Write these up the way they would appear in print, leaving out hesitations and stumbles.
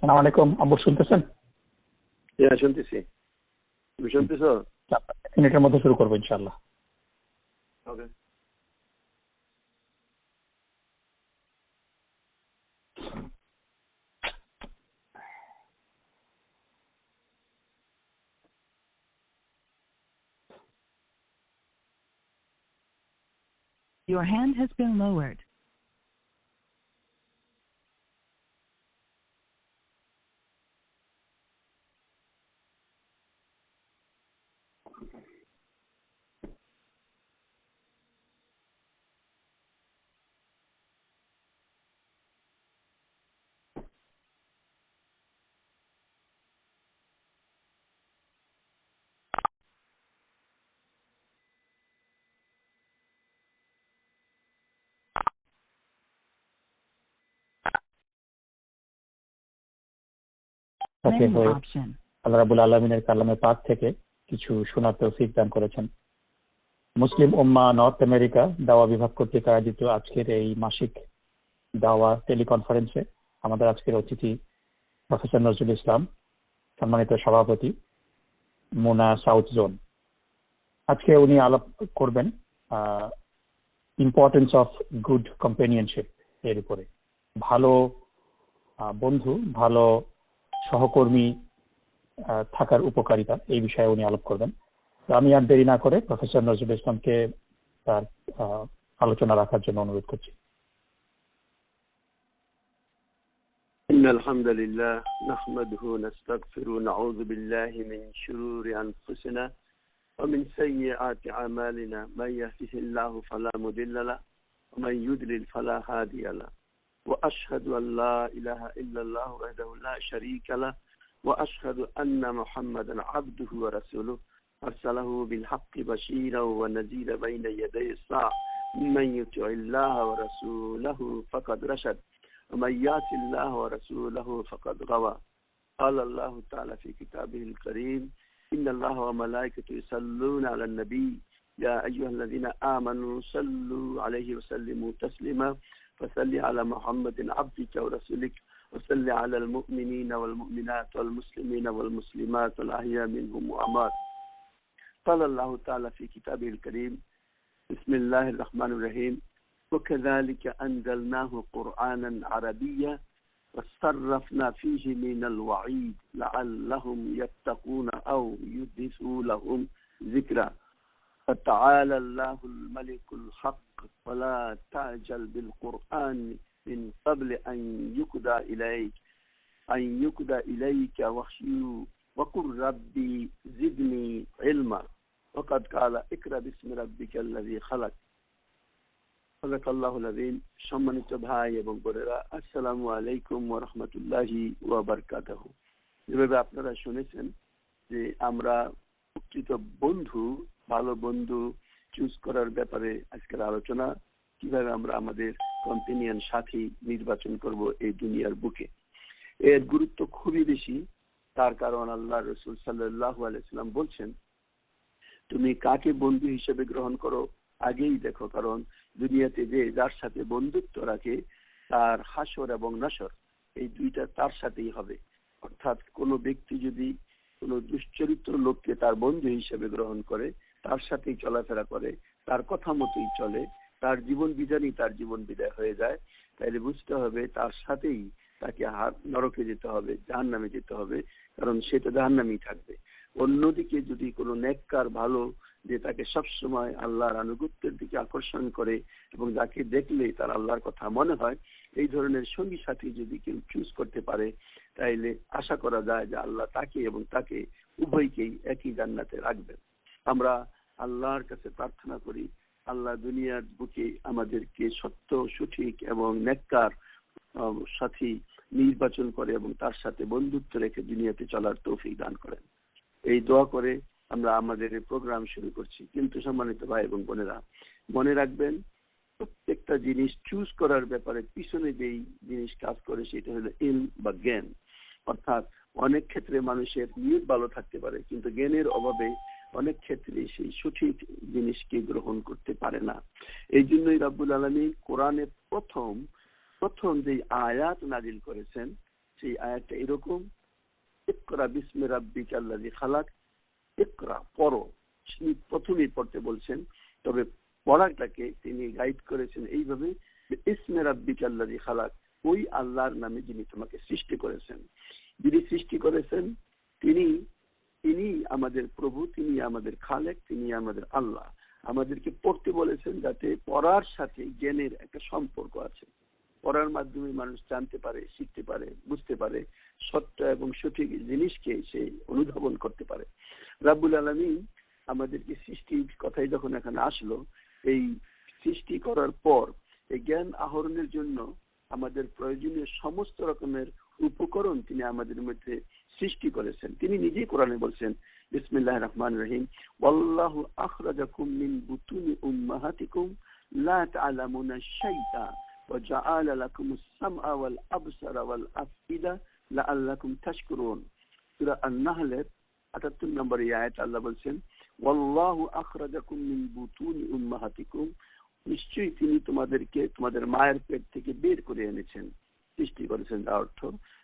আসসালামু আলাইকুম। আব্বু শুনতেছেন? হ্যাঁ শুনতেছি। তুমি শুনতেছো? মিনিটের মধ্যে শুরু করবো ইনশাআল্লাহ। ওকে। Your hand has been lowered. Menu option. আল্লাহ রাব্বুল আলামিনের কালামে পাক থেকে কিছু শোনার তৌফিক দান করেছেন। মুসলিম উম্মাহ নর্থ আমেরিকা দাওয়া বিভাগ কর্তৃক আয়োজিত আজকের এই মাসিক দাওয়া টেলিকনফারেন্সে আমাদের আজকের অতিথি প্রফেসর নজরুল ইসলাম, সম্মানিত সভাপতি মোনা সাউথ জোন। আজকে উনি আলাপ করবেন ইম্পর্টেন্স অফ গুড কম্পেনিয়নশিপ এর উপরে। ভালো বন্ধু, ভালো সহকর্মী থাকার উপকারিতা, এই বিষয়ে উনি আলাপ করবেন। তো আমি আর দেরি না করে প্রফেসর নজরুল ইসলামকে তার আলোচনা রাখার জন্য অনুরোধ করছি। إن الحمد لله نحمده ونستغفره ونعوذ بالله من شرور أنفسنا ومن سيئات أعمالنا من يهده الله فلا مضل له ومن يضلل فلا هادي له وأشهد أن لا إله إلا الله وحده لا شريك له وأشهد أن محمدا عبده ورسوله أرسله بالحق بشيرا ونذيرا بين يدي الساعة من يطع الله ورسوله فقد رشد ومن يعص الله ورسوله فقد غوى. قال الله تعالى في كتابه الكريم إن الله وملائكته يصلون على النبي يا أيها الذين آمنوا صلوا عليه وسلموا تسليما فصل على محمد عبدك ورسولك وصل على المؤمنين والمؤمنات والمسلمين والمسلمات والأحياء منهم وأموات. قال الله تعالى في كتابه الكريم بسم الله الرحمن الرحيم وكذلك أنزلناه قرآنا عربيا وصرفنا فيه من الوعيد لعلهم يتقون أو يحدث لهم ذكرا فتعالى الله الملك الحق ولا تعجل بالقرآن من قبل أن يقضى إليك وحيه وقل ربي زدني علما وقد قال اقرأ باسم ربك الذي خلق. সম্মানিত ভাই এবং বোনেরা, আসসালামু আলাইকুম ওয়া রাহমাতুল্লাহি ওয়া বারাকাতুহু। যেভাবে আপনারা শুনেছেন যে আমরা প্রকৃত বন্ধু, ভালো বন্ধু চুজ করার ব্যাপারে আজকের আলোচনা, কিভাবে আমরা আমাদের কম্পেনিয়ন সাথী নির্বাচন করব এই দুনিয়ার বুকে। এর গুরুত্ব খুবই বেশি। তার কারণ আল্লাহ রাসূল সাল্লাল্লাহু আলাইহি সাল্লাম বলছেন, তুমি কাকে বন্ধু হিসেবে গ্রহণ করো আগেই দেখো, কারণ দুনিয়াতে যে যার সাথে বন্ধুত্ব রাখে তার হাসর এবং নাসর এই দুইটা তার সাথেই হবে। অর্থাৎ কোনো ব্যক্তি যদি কোনো দুশ্চরিত্র লোককে তার বন্ধু হিসেবে গ্রহণ করে, তার সাথেই চলাফেরা করে, তার কথা মতোই চলে, তার জীবন বিধানই তার জীবন বিদায় হয়ে যায়, তাইলে বুঝতে হবে তার সাথেই তাকে নরকে যেতে হবে, জাহান্নামে যেতে হবে, কারণ সে তো জাহান্নামেই থাকবে। অন্যদিকে যদি কোনো নেককার ভালো, যে তাকে সবসময় আল্লাহর আনুগত্যের দিকে আকর্ষণ করে এবং যাকে দেখলেই তার আল্লাহর কথা মনে হয়, এই ধরনের সঙ্গী সাথী যদি কেউ চুজ করতে পারে, তাইলে আশা করা যায় যে আল্লাহ তাকে এবং তাকে উভয়কেই একই জান্নাতে রাখবেন। আমরা আল্লাহর কাছে প্রার্থনা করি, আল্লাহ দুনিয়ার বুকে আমাদেরকে সত্য, সঠিক এবং নেককার সাথী নির্বাচন করে এবং তার সাথে বন্ধুত্ব রেখে দুনিয়াতে চলার তৌফিক দান করেন। এই দোয়া করে আমরা আমাদের এই প্রোগ্রাম শুরু করছি। কিন্তু সম্মানিত ভাই এবং বোনেরা, মনে রাখবেন প্রত্যেকটা জিনিস চুজ করার ব্যাপারে পিছনে যেই জিনিস কাজ করে সেটা হলো ইলম বা জ্ঞান। অর্থাৎ অনেক ক্ষেত্রে মানুষের নিয়ত ভালো থাকতে পারে, কিন্তু জ্ঞানের অভাবে অনেক ক্ষেত্রে সেই সঠিক জিনিসকে গ্রহণ করতে পারে না। এই জন্যই রাব্বুল আলামিন কোরআনের প্রথম যে আয়াত নাজিল করেছেন সেই আয়াতটা এরকম, ইকরা বিসমি রাব্বিকাল্লাযী খালাক, ইকরা পড়ো। তিনি প্রথমেই পড়তে বলছেন, তবে পড়াটাকে তিনি গাইড করেছেন এইভাবে, ইসমে রাব্বিকাল্লাযী খালাক, ওই আল্লাহর নামে যিনি তোমাকে সৃষ্টি করেছেন। যিনি সৃষ্টি করেছেন তিনি আমাদের প্রভু, তিনি আমাদের খালেক, তিনি আমাদের আল্লাহ। আমাদেরকে পড়তে বলেছেন যাতে পড়ার সাথে জ্ঞানের একটা সম্পর্ক আছে। পড়ার মাধ্যমে মানুষ জানতে পারে, শিখতে পারে, বুঝতে পারে, সত্য এবং সঠিক জিনিসকে সে অনুধাবন করতে পারে। রাব্বুল আলামিন আমাদেরকে সৃষ্টির কথাই যখন এখানে আসলো, এই সৃষ্টি করার পর এই জ্ঞান আহরণের জন্য আমাদের প্রয়োজনীয় সমস্ত রকমের উপকরণ তিনি আমাদের মধ্যে সৃষ্টি করেছেন। তিনি নিজেই কোরআনে বলছেন, বিসমিল্লাহির রহমানির রহিম, ওয়াল্লাহু আখরাজাকুম মিন বুতুনি উম্মাহাতিকুম লা তা'লামুনা শাইআ ওয়া জাআলা লাকুমুস সামআ ওয়াল আবসারা ওয়াল আফইদা লাআল্লাকুম তাশকুরুন। সূরা আন-নাহলের ৭৮ নম্বর আয়াতে আল্লাহ বলছেন, ওয়াল্লাহু আখরাজাকুম মিন বুতুনি উম্মাহাতিকুম, নিশ্চয়ই তিনি তোমাদেরকে তোমাদের মায়ের পেট থেকে বের করে এনেছেন, সৃষ্টি করেছেন। তার অর্থ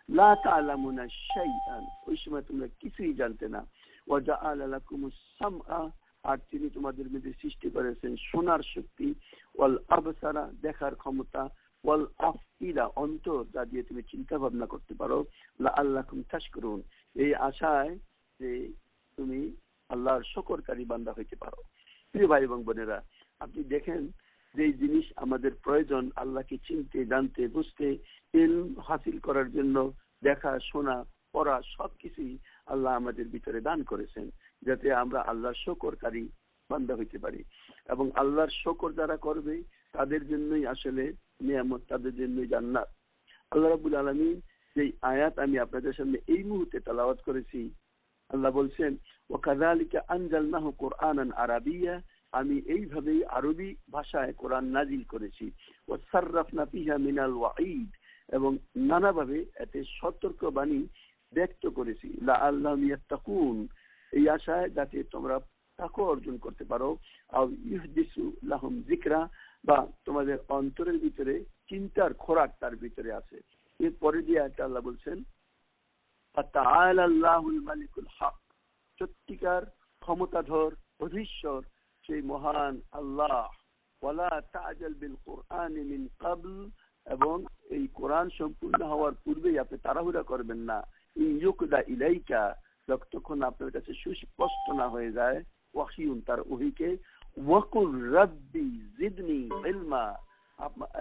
লা তা'লামুনা শাইআন, ওই সময় তোমরা কিছুই জানতে না। ওয়া জাআলা লাকুমুস সামআ, আর তিনি তোমাদের মধ্যে সৃষ্টি করেছেন শোনার শক্তি, ওয়াল আবসারা, দেখার ক্ষমতা, ওয়াল আফইদা, অন্তর, যা দিয়ে তুমি চিন্তা ভাবনা করতে পারো, লাআল্লাকুম তাশকুরুন, এই আশায় যে তুমি আল্লাহর শুকরকারী বান্দা হইতে পারো। প্রিয় ভাই এবং বোনেরা, আপনি দেখেন যে জিনিস আমাদের প্রয়োজন আল্লাহকে চিনতে, জানতে, বুঝতে, ইলম হাসিল করার জন্য, দেখা, শোনা, পড়া, সবকিছুই আল্লাহ আমাদের ভিতরে দান করেছেন, যাতে আমরা আল্লাহর শুকরকারী বান্দা হইতে পারি। এবং আল্লাহর শুকর যারা করবে তাদের জন্যই আসলে নিয়ামত, তাদের জন্যই জান্নাত। আল্লাহ রাব্বুল আলামিন যে আয়াত আমি আপনাদের সামনে এই মুহূর্তে তেলাওয়াত করেছি, আল্লাহ বলছেন, ওয়াকাযালিকা আনজালনাহু কুরআনান আরাবিয়্যা, আমি এইভাবেই আরবি ভাষায় কোরআন নাজিল করেছি। ওয়াসাররাফনা ফিহা মিনাল ওয়াঈদ, এবং নানাভাবে এতে সতর্কবাণী ব্যক্ত করেছি, লাআল্লাহুম ইয়াত্তাকুন, এই আশায় যাতে তোমরা তাকওয়া অর্জন করতে পারো, আও ইহদিসু লাহুম যিকরা, বা তোমাদের অন্তরের ভিতরে চিন্তার খোরাক তার ভিতরে আছে। এরপরে দিয়ে একটা আল্লাহ বলছেন, ফাতাআলা আল্লাহুল মালিকুল হক, সত্যিকার ক্ষমতাধর অধীশ্বর সেই মহান আল্লাহ। ওয়ালা তা'জাল বিল কুরআনি মিন ক্বাবল, এবং এই কোরআন সম্পূর্ণ হওয়ার পূর্বেই আপনি তাড়াহুড়া করবেন না। ইউকদা ইলাইকা, যতক্ষণ আপনার কাছে সুস্পষ্ট না হয়ে যায় ওয়াহিয়ুন, তার ওহীকে। ওয়াকুর রাব্বি জিদনি ইলমা,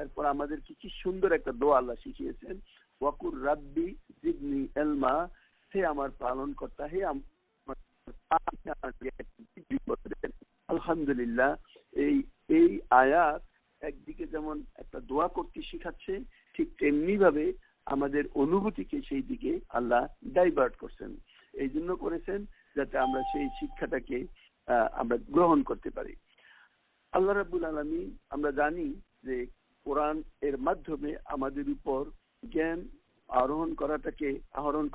এরপর আমাদেরকে কি সুন্দর একটা দোয়া আল্লাহ শিখিয়েছেন, ওয়াকুর রাব্বি জিদনি ইলমা, হে আমার পালনকর্তা, হে আমার। আলহামদুলিল্লাহ, এই আয়াত একদিকে যেমন একটা দোয়া করতে শিখাচ্ছে, ঠিক তেমনি ভাবে আমাদের অনুভূতিকে সেই দিকে আল্লাহ ডাইভার্ট করছেন। এই জন্য করেছেন যাতে আমরা সেই শিক্ষাটাকে আমরা গ্রহণ করতে পারি। আল্লাহ রাব্বুল আলামিন, আমরা জানি যে কোরআন এর মাধ্যমে আমাদের উপর জ্ঞান আহরণ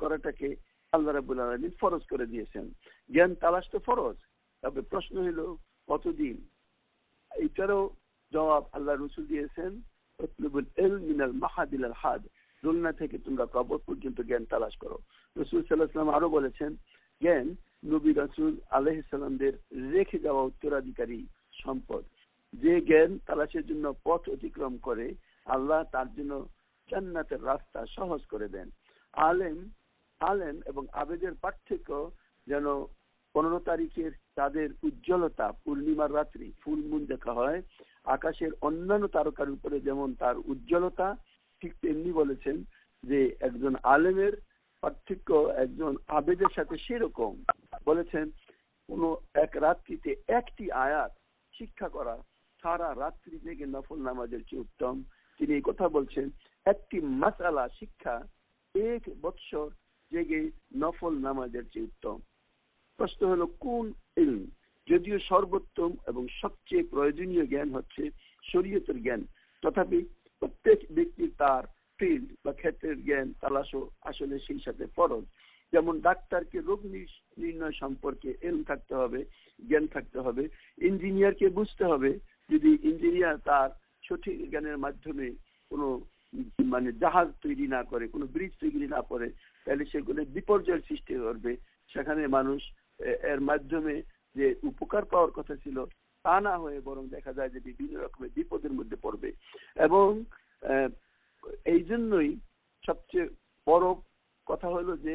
করাটাকে আল্লাহ রাব্বুল আলামিন ফরজ করে দিয়েছেন। জ্ঞান তালাশ তো ফরজ, তবে প্রশ্ন হলো কতদিন। এটারও জবাব আল্লাহ রসুল দিয়েছেন, উতলুবুল ইলম মিনাল মাহাদ ইলাল হাদ, দুনিয়া থেকে তোমরা কবর পর্যন্ত জ্ঞান তালাশ করো। রাসূল সাল্লাল্লাহু আলাইহি ওয়াসাল্লাম আরো বলেছেন, জ্ঞান নবী রাসূল আলাইহিস সালামদের রেখে যাওয়া উত্তরাধিকারী সম্পদ। যে জ্ঞান তালাশের জন্য পথ অতিক্রম করে, আল্লাহ তার জন্য জান্নাতের রাস্তা সহজ করে দেন। আলেম এবং আবেদের পার্থক্য যেন 15 তারিখের চাঁদের উজ্জ্বলতা, পূর্ণিমার রাত্রি ফুল মুন দেখা হয়, আকাশের অন্যান্য তারকার উপরে যেমন তার উজ্জ্বলতা, ঠিক তেমনি বলেছেন যে একজন আলেমের পার্থক্য একজন আবেদের সাথে সেরকম। বলেছেন কোন এক রাত্রিতে একটি আয়াত শিক্ষা করা সারা রাত্রি জেগে নফল নামাজের চেয়ে উত্তম। তিনি এই কথা বলছেন, একটি মাসআলা শিক্ষা 1 বৎসর জেগে নফল নামাজের চেয়ে উত্তম। প্রশ্ন হলো কোন ইলম? যদিও সর্বোত্তম এবং সবচেয়ে প্রয়োজনীয় জ্ঞান হচ্ছে শরীয়তের জ্ঞান, তথাপি প্রত্যেক ব্যক্তির তার ফিল্ড বা ক্ষেত্রের জ্ঞান তালাশও আসলে সেই সাথে ফরজ। যেমন ডাক্তারকে রোগ নির্ণয় সম্পর্কে ইলম থাকতে হবে, জ্ঞান থাকতে হবে। ইঞ্জিনিয়ারকে বুঝতে হবে, যদি ইঞ্জিনিয়ার তার সঠিক জ্ঞানের মাধ্যমে কোনো মানে জাহাজ তৈরি না করে, কোনো ব্রিজ তৈরি না করে, তাহলে সেগুলো বিপর্যয়ের সৃষ্টি করবে। সেখানে মানুষ এর মাধ্যমে যে উপকার পাওয়ার কথা ছিল তা না হয়ে বরং দেখা যায় যে বিভিন্ন রকমের বিপদের মধ্যে পড়বে। এবং এই জন্যই সবচেয়ে বড় কথা হলো যে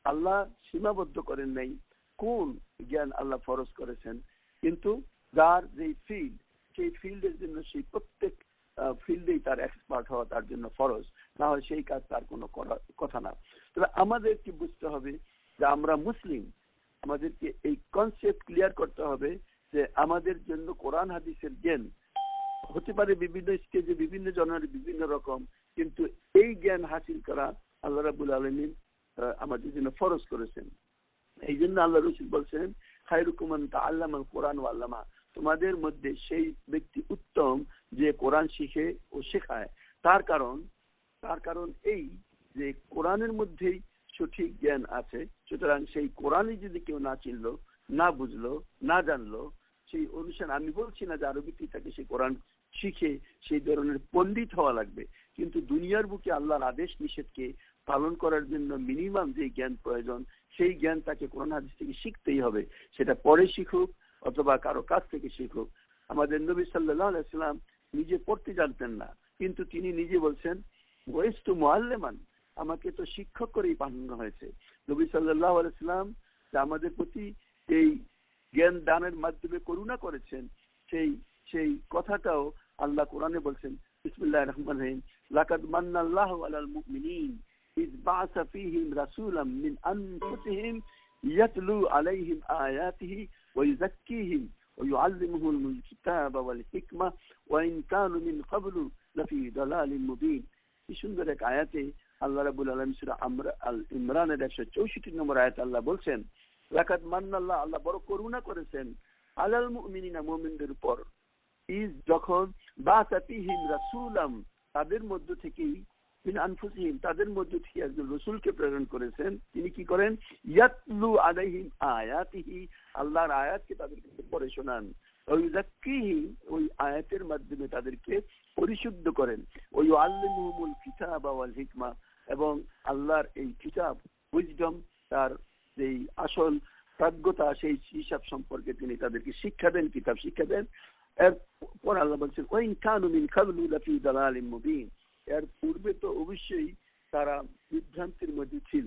আল্লাহ সীমাবদ্ধ করেন নাই কোন জ্ঞান আল্লাহ ফরজ করেছেন, কিন্তু যার যেই ফিল্ড, সেই ফিল্ডের জন্য সেই প্রত্যেক ফিল্ডেই তার এক্সপার্ট হওয়া তার জন্য ফরজ, না হয় সেই কাজ তার কোনো কথা না। তবে আমাদেরকে বুঝতে হবে যে আমরা মুসলিম, আমাদেরকে এই কনসেপ্ট ক্লিয়ার করতে হবে যে আমাদের জন্য কোরআন হাদিসের জ্ঞান হতে পারে বিভিন্ন স্টেজে বিভিন্ন জনের বিভিন্ন রকম, কিন্তু এই জ্ঞান হাসিল করা আল্লাহ রাব্বুল আলামিন আমাদের জন্য ফরজ করেছেন। এই জন্য আল্লাহ রাসূল বলছেন, খায়রুকুম মান তাআল্লামাল কোরআন ওয়া আল্লামা, তোমাদের মধ্যে সেই ব্যক্তি উত্তম যে কোরআন শিখে ও শেখায়। তার কারণ এই যে কোরআনের মধ্যেই সঠিক জ্ঞান আছে। সুতরাং সেই কোরআনই যদি কেউ না চিনলো, না বুঝলো, না জানলো, সেই অনুসারে আমি বলছি না যে আরবিতে তাকে সেই কোরআন শিখে সেই ধরনের পণ্ডিত হওয়া লাগবে, কিন্তু দুনিয়ার বুকে আল্লাহর আদেশ নিষেধকে পালন করার জন্য মিনিমাম যে জ্ঞান প্রয়োজন, সেই জ্ঞান তাকে কোরআন হাদিস থেকে শিখতেই হবে। সেটা পরে শিখুক অথবা কারো কাছ থেকে শিখুক। আমাদের নবী সাল্লাল্লাহু আলাইহি ওয়াসাল্লাম নিজে পড়তে জানতেন না, কিন্তু তিনি নিজে বলছেন, ওয়াইস্তু মুআল্লিমান, আমাকে তো শিক্ষক করেই পাঠানো হয়েছে। নবী সাল্লাল্লাহু আলাইহি ওয়াসাল্লাম যে আমাদের প্রতি এই জ্ঞান দানের মাধ্যমে করুণা করেছেন, সেই কথাটাও আল্লাহ কোরআনে বলছেন, বিসমিল্লাহির রহমানির রহিম, লাকাদ মান্নাল্লাহু আলাল মুমিনিন ইয বা'আসা ফীহিম রাসূলাম মিন আনফুসিহিম ইয়াতলু আলাইহিম আয়াতিহি ওয়া ইউযাক্কিহিম ওয়া ইউআল্লিমুহুমুল কিতাবা ওয়াল হিকমা ওয়া ইন কানু মিন ক্বাবলু লাফী দালালিন মুবিন। কি সুন্দর এক আয়াতে আল্লাহ রাব্বুল আলামিন সূরা আল ইমরানের 164 নম্বর আয়াতে আল্লাহ বলছেন, লাকাদ মান্নাল্লাহ, আল্লাহ বড় করুণা করেছেন, আলাল মুমিনিনা, মুমিনদের উপর, ইজ যখন বা'আসা ফীহিম রাসূলাম, তাদের মধ্য থেকেই, মিন আনফুসিহিম, তাদের মধ্য থেকে একজন রাসূলকে প্রেরণ করেছেন। তিনি কি করেন? ইয়াতলু আলাইহিম আয়াতিহি, আল্লাহর আয়াতকে তাদেরকে পড়ে শোনান, ওয়া ইউযাক্কিহিম, ওই আয়াতের মাধ্যমে তাদেরকে পরিশুদ্ধ করেন, ওয়া ইউআল্লিমুহুমুল কিতাবা ওয়াল হিকমা, এবং আল্লাহর এই কিতাব, উইজডম, তার যেই আসল প্রাজ্ঞতা, সেই হিসাব সম্পর্কে তিনি তাদেরকে শিক্ষা দেন, কিতাব শিক্ষা দেন। এরপর আল্লাহ বলছেন, ওয়া ইন কানু মিন ক্বাবলু লাফী দালালিন মুবিন, এর পূর্বে তো অবশ্যই তারা বিভ্রান্তির মধ্যে ছিল।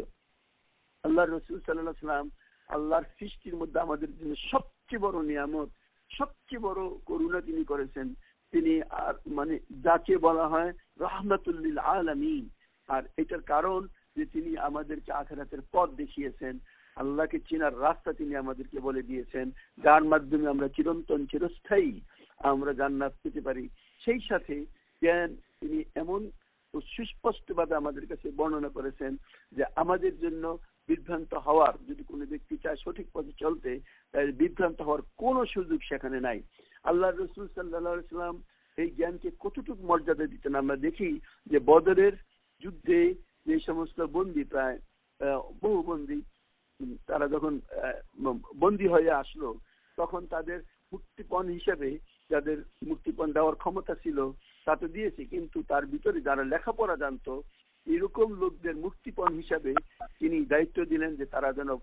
আল্লাহর রাসূল সাল্লাল্লাহু আলাইহি ওয়াসাল্লাম আল্লাহর সৃষ্টির মধ্যে আমাদের জন্য সবচেয়ে বড় নিয়ামত, সবচেয়ে বড় করুণা তিনি করেছেন। তিনি আর মানে যাকে বলা হয় রাহমাতুল লিল আলামিন। আর এটার কারণ যে তিনি আমাদেরকে আখিরাতের পথ দেখিয়েছেন, আল্লাহকে চেনার রাস্তা তিনি আমাদেরকে বলে দিয়েছেন, যার মাধ্যমে আমরা চিরন্তন চিরস্থায়ী আমরা জান্নাত পেতে পারি। সেই সাথে জ্ঞান তিনি এমন সুস্পষ্টভাবে আমাদের কাছে বর্ণনা করেছেন যে আমাদের জন্য বিভ্রান্ত হওয়ার, যদি কোনো ব্যক্তি চায় সঠিক পথে চলতে, তাই বিভ্রান্ত হওয়ার কোনো সুযোগ সেখানে নাই। আল্লাহর রাসূল সাল্লাল্লাহু আলাইহি ওয়াসাল্লাম এই জ্ঞানকে কতটুকু মর্যাদা দিতেন আমরা দেখি যে বদরের যুদ্ধে যে সমস্ত বন্দী, প্রায় বহু বন্দী, তারা যখন বন্দী হয়ে আসলো, তখন তাদের মুক্তিপণ হিসেবে যাদের মুক্তিপণ দেওয়ার ক্ষমতা ছিল তা তো দিয়েছে, কিন্তু তার ভিতরে যারা লেখাপড়া জানতো এরকম লোকদের মুক্তিপণ হিসাবে তিনি দায়িত্ব দিলেন যে তারা যেন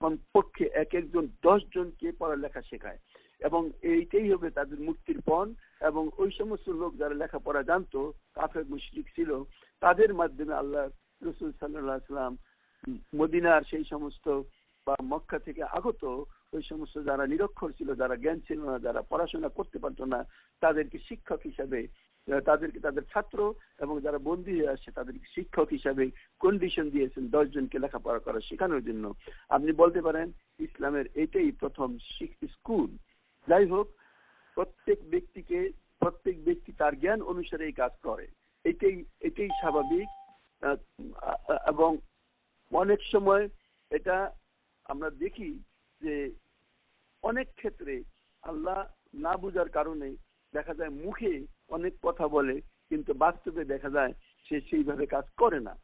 কমপক্ষে একজন 10 জনকে পড়ালেখা শেখায়, এবং এইটাই হবে তাদের মুক্তির পণ। এবং ওই সমস্ত লোক যারা লেখাপড়া জানতো, কাফের মুশরিক ছিল, তাদের মাধ্যমে আল্লাহ রাসূল সাল্লাল্লাহু আলাইহি ওয়াসাল্লাম মদিনার সেই সমস্ত বা মক্কা থেকে আগত ওই সমস্ত যারা নিরক্ষর ছিল, যারা জ্ঞান ছিল না, যারা পড়াশোনা করতে পারতো না, তাদেরকে শিক্ষক হিসাবে, তাদেরকে তাদের ছাত্র এবং যারা বন্দী হয়ে আসছে তাদেরকে শিক্ষক হিসাবে কন্ডিশন দিয়েছেন 10 জনকে লেখাপড়া করা শেখানোর জন্য। আপনি বলতে পারেন ইসলামের এটাই প্রথম স্কুল। যাই হোক, প্রত্যেক ব্যক্তি তার জ্ঞান অনুসারে এই কাজ করে, এটাই স্বাভাবিক। এবং অনেক সময় এটা আমরা দেখি যে অনেক ক্ষেত্রে আল্লাহ না বুঝার কারণে দেখা যায় মুখে অনেক কথা বলে, কিন্তু বাস্তবে দেখা যায় সে সেইভাবে কাজ করে না।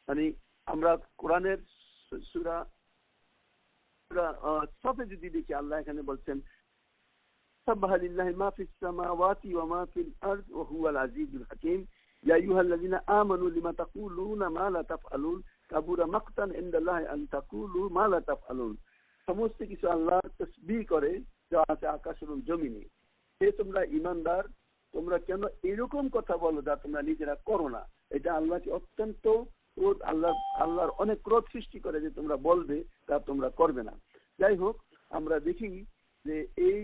মানে আমরা কোরআনের সূরা সফে যদি দেখি, আল্লাহ এখানে বলছেন, সাব্বাহা লিল্লাহি মা ফিস সামাওয়াতি ওয়া মা ফিল আরদ ওয়া হুয়াল আজিজুল হাকীম, ইয়া আইয়ুহাল্লাযিনা আমানু লিমা তাকুলুনা মা লা তাফআলুন কাবুরা মাকতান ইনদাল্লাহি আন তাকুলু মা লা তাফআলুন। সমস্ত কিছু আল্লাহর তাসবিহ করে যা আছে আকাশ এবং জমিনে। হে তোমরা ঈমানদার, তোমরা কেন এরকম কথা বলো যা তোমরা নিজেরা করো না। এটা আল্লাহকে অত্যন্ত ক্রোধ, আল্লাহর অনেক ক্রোধ সৃষ্টি করে যে তোমরা বলবে তা তোমরা করবে না। যাই হোক, আমরা দেখি যে এই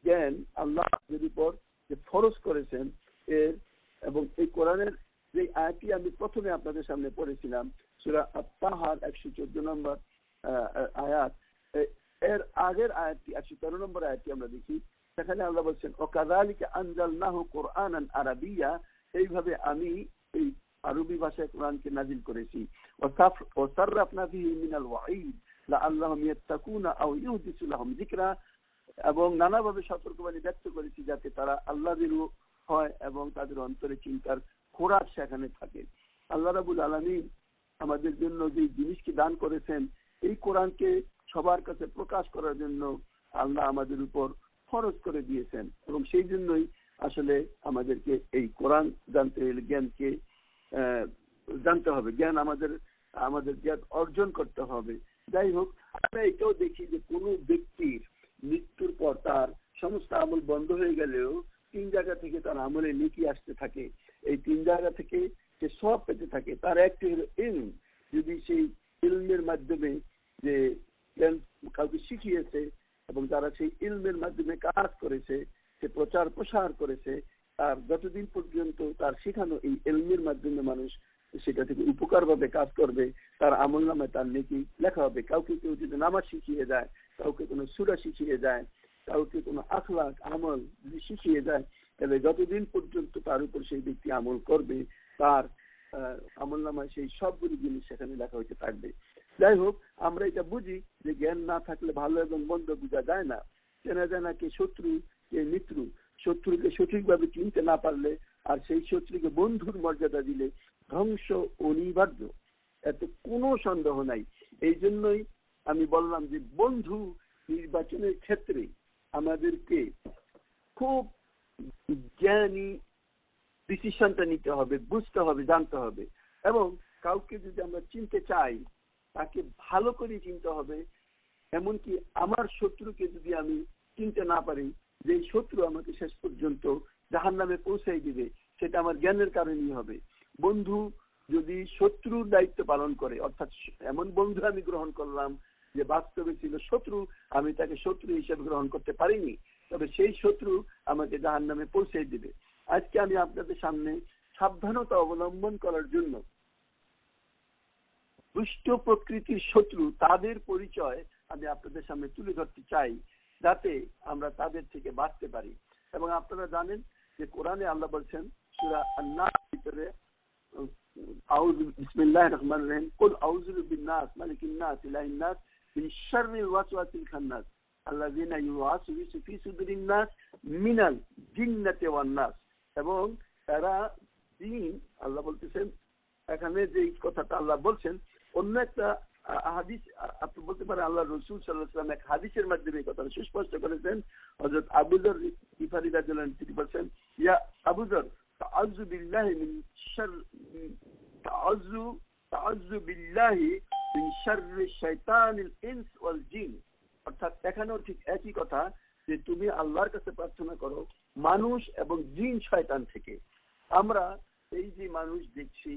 জ্ঞান আল্লাহ আমাদের উপর যে ফরজ করেছেন এর, এবং এই কোরআনের যে আয়াতটি আমি প্রথমে আপনাদের সামনে পড়েছিলাম সূরা আত-তাহার 114 নম্বর আয়াত, এর আগের আয়াতটি 113 নম্বর আয়াতটি আমরা দেখি, সেখানে আল্লাহ বলছেন ওয়াকাযালিকা আনজালনাহু কুরআনান আরাবিয়্যা, এইভাবে আমি এই আরবি ভাষায় কোরআনকে নাজিল করেছি। ওয়াসাররাফনা ফীহি মিনাল ওয়াঈদ লাআল্লাহুম ইয়াত্তাকুনা আও ইউহদিসু লাহুম যিকরা, এবং নানাভাবে সতর্কবাণী ব্যক্ত করেছি যাতে তারা আল্লাহভীরু হয় এবং তাদের অন্তরে চিন্তার খোরাক সেখানে থাকে। আল্লাহ রাব্বুল আলামিন আমাদের জন্য যে জিনিসকে দান করেছেন, এই কোরআনকে সবার কাছে প্রকাশ করার জন্য আল্লাহ আমাদের উপর ফরজ করে দিয়েছেন, এবং সেই জন্যই আসলে আমাদেরকে এই কোরআন জানতে হলে জ্ঞানকে জানতে হবে, জ্ঞান আমাদের জ্ঞান অর্জন করতে হবে। যাই হোক, আমরা এটাও দেখি যে কোনো ব্যক্তির মৃত্যুর পর তার সমস্ত আমল বন্ধ হয়ে গেলেও 3 জায়গা থেকে তার আমলে নেকি আসতে থাকে। এই 3 জায়গা থেকে সে সব পেতে থাকে। তার একটি হলো ইলম, যদি সেই ইলমের মাধ্যমে যে জ্ঞান কাউকে শিখিয়েছে এবং তারা সেই ইলমের মাধ্যমে কাজ করেছে, সে প্রচার প্রসার করেছে, তার যতদিন পর্যন্ত তার শেখানো এই ইলমের মাধ্যমে মানুষ সেটা থেকে উপকার পাবে, কাজ করবে, তার আমলনামায় তার নেকি লেখা হবে। কাউকে কেউ যদি নামাজ শিখিয়ে যায়, কাউকে কোনো সূরা শিখিয়ে যায়, কাউকে কোনো আখলাক আমল যদি শিখিয়ে যায়, তাহলে যতদিন পর্যন্ত তার উপর সেই ব্যক্তি আমল করবে, তার আমলনামায় সেই সবগুলি জিনিস সেখানে লেখা হইতে থাকবে। যাই হোক, আমরা এটা বুঝি যে জ্ঞান না থাকলে ভালো এবং মন্দ বোঝা যায় না, চেনা যায় না কে শত্রু কে মিত্র। শত্রুকে সঠিকভাবে চিনতে না পারলে আর সেই শত্রুকে বন্ধুর মর্যাদা দিলে ধ্বংস অনিবার্য, এতে কোনো সন্দেহ নাই। এই জন্যই আমি বললাম যে বন্ধু নির্বাচনের ক্ষেত্রে আমাদেরকে খুব জ্ঞানী ডিসিশনটা নিতে হবে, বুঝতে হবে, জানতে হবে, এবং কাউকে যদি আমরা চিনতে চাই তাকে ভালো করে চিনতে হবে। এমনকি আমার শত্রুকে যদি আমি চিনতে না পারি, যে শত্রু আমাকে শেষ পর্যন্ত জাহান্নামে পৌঁছাই দিবে, সেটা আমার জ্ঞানের কারণেই হবে। বন্ধু যদি শত্রুর দায়িত্ব পালন করে, অর্থাৎ এমন বন্ধু আমি গ্রহণ করলাম যে বাস্তবে ছিল শত্রু, আমি তাকে শত্রু হিসেবে গ্রহণ করতে পারিনি, তবে সেই শত্রু আমাকে জাহান্নামে পৌঁছে দিবে। আজকে আমি আপনাদের সামনে সাবধানতা অবলম্বন করার জন্য দুষ্ট প্রকৃতির শত্রু তাদের পরিচয় আমি আপনাদের সামনে তুলে ধরতে চাই, যাতে আমরা তাদের থেকে বাঁচতে পারি। এবং আপনারা জানেন যে কোরআনে আল্লাহ বলছেন সূরা আন-নাস ভিতরে আউযু বিসমিল্লাহির রহমানির রহিম কুল আউযু বিন-নাস মালিকিন নাস ইলাহিন নাস মিন শাররিল ওয়াসওয়াসিল খান্নাস আল্লাযিনা ইউওয়াসওয়িসু ফি সুদুরিন নাস মিনাল জিন্নাতি ওয়ান নাস। এবং তারা জিন, আল্লাহ বলতেছেন এখানে যে কথাটা আল্লাহ বলছেন, অন্য একটা হাদিস আপনি বলতে পারেন আল্লাহ রাসূল সাল্লাল্লাহু আলাইহি ওয়াসাল্লাম এক হাদিসের মাধ্যমে এই কথাটা সুস্পষ্ট করেছেন। হযরত আবু যর গিফারী রাদিয়াল্লাহু আনহু তিনি বলেন, ইয়া আবু যর তাআযু বিল্লাহি মিন শার তাআযু বিল্লাহি মিন শাররি শাইতানিল ইনস ওয়াল জিন। অর্থাৎ এখানেও ঠিক একই কথা যে তুমি আল্লাহর কাছে প্রার্থনা করো মানুষ এবং জিন শয়তান থেকে। আমরা এই যে মানুষ দেখছি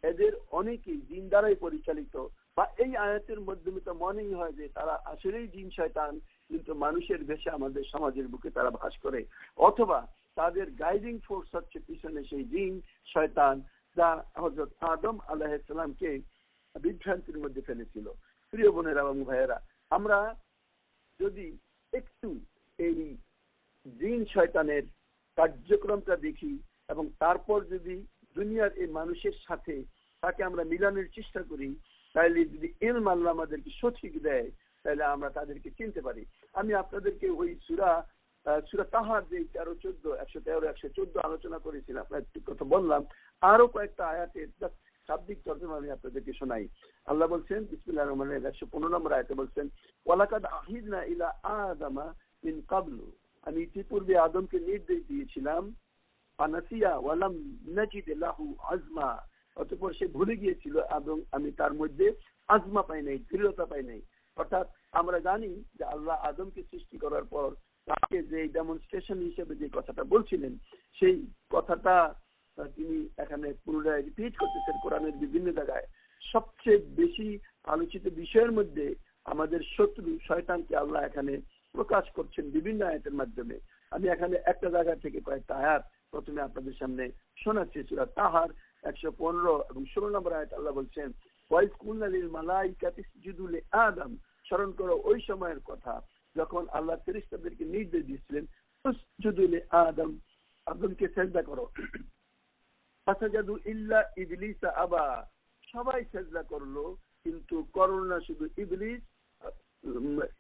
এদের অনেকেই জিন দ্বারাই পরিচালিত, বা এই আয়াতের মাধ্যমে তো মনেই হয় যে তারা আসলেই জিন শয়তান, কিন্তু মানুষের বেশে আমাদের সমাজের বুকে তারা বাস করে, অথবা তাদের গাইডিং ফোর্স হচ্ছে পিছনে সেই জিন শয়তান যা হযরত আদম আলাইহিস সালামকে বিভ্রান্তির মধ্যে ফেলেছিল। প্রিয় বোনেরা এবং ভাইয়েরা, আমরা যদি একটু এই জিন শয়তানের কার্যক্রমটা দেখি এবং তারপর যদি দুনিয়ার এই মানুষের সাথে তাকে আমরা মিলানোর চেষ্টা করি, তাহলে যদি ইলম আল্লাহ আমাদেরকে সঠিক দেয়, তাহলে আমরা তাদেরকে চিনতে পারি। আমি আপনাদেরকে ওই সূরা তাহার যে 113 আলোচনা করেছিলাম, একটু কথা বললাম, আরো কয়েকটা আয়াতের শাব্দিক তর্জমা আমি আপনাদেরকে শোনাই। আল্লাহ বলছেন বিসমিল্লাহির রহমানির রহিম 115 নম্বর আয়াতে বলছেন, ওয়ালাকাদ আহিদনা ইলা আদামা মিন ক্বাবলু, আমি ইতিপূর্বে আদমকে নির্দেশ দিয়েছিলাম ফানাসিয়া ওয়ালাম নাজিদ লাহু আজমা, অতঃপর সে ভুলে গিয়েছিল এবং আমি তার মধ্যে আজমা পাই নাই, দৃঢ়তা পাই নাই। অর্থাৎ আমরা জানি যে আল্লাহ আদমকে সৃষ্টি করার পর তাকে যে ডেমনস্ট্রেশন হিসেবে যে কথাটা বলছিলেন, সেই কথাটা তিনি এখানে পুনরায় রিপিট করতেছেন কোরআনের বিভিন্ন জায়গায়। সবচেয়ে বেশি আলোচিত বিষয়ের মধ্যে আমাদের শত্রু শয়তানকে আল্লাহ এখানে প্রকাশ করছেন বিভিন্ন আয়াতের মাধ্যমে। আমি এখানে একটা জায়গা থেকে কয়েকটা আয়াত প্রথমে আপনাদের সামনে শোনাচ্ছি। সূরা তাহার 115 এবং 16 নম্বর আয়াত আল্লাহ বলছেন, ওয়াইজ কুলনা লিল মালাইকাতি ইসজুদু লিআদম, স্মরণ করো ওই সময়ের কথা যখন আল্লাহ ফেরেশতাদেরকে নির্দেশ দিয়েছিলেন উসজুদু লিআদম, আদমকে সিজদা করো। ফাসাজাদু ইল্লা ইবলিস আবা, সবাই সিজদা করলো কিন্তু করল না শুধু ইবলিস।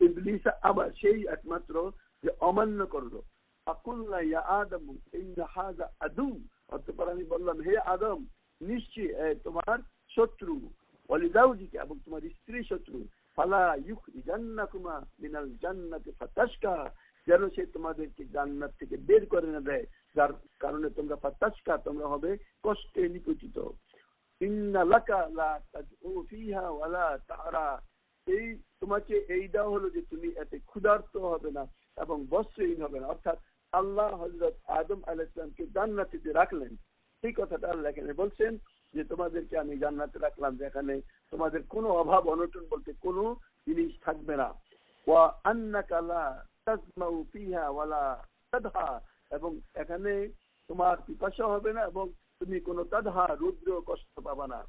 ইবলিস আবা, সেই একমাত্র যে অমান্য করলো। ফাকুলনা ইয়া আদম ইন্না হাযা আদু, অতঃপর আমি বললাম হে আদম নিশ্চয়ই তোমার শত্রু, ওয়ালিজাউজিকা, এবং তোমার স্ত্রী শত্রু। ফালা ইউখরিজান্নাকুমা মিনাল জান্নাতি ফাতাশকা, যেন সে তোমাদেরকে জান্নাত থেকে বের করে না দেয়, যার কারণে তোমরা ফাতাশকা, তোমরা হবে কষ্টে নিপতিত। ইন্না লাকা লা তাজউ ফিহা ওয়ালা তারা, এই তোমাকে এই দেওয়া হলো যে তুমি এতে ক্ষুধার্ত হবে না এবং বস্ত্রহীন হবে না। অর্থাৎ আল্লাহ হযরত আদম আলাইহিস সালামকে জান্নাতে রাখলেন। এই কথাটা আল্লাহ এখানে বলছেন যে তোমাদেরকে আমি জান্নাতে রাখলাম, যেখানে তোমাদের কোনো অভাব অনটন বলতে কোনো জিনিস থাকবে না। ওয়া আন্নাকা লা তাজমাউ ফিহা ওয়ালা তাদহা, এবং এখানে তোমার পিপাসা হবে না এবং তুমি কোনো তাদহা রুদ্র কষ্ট পাবা না।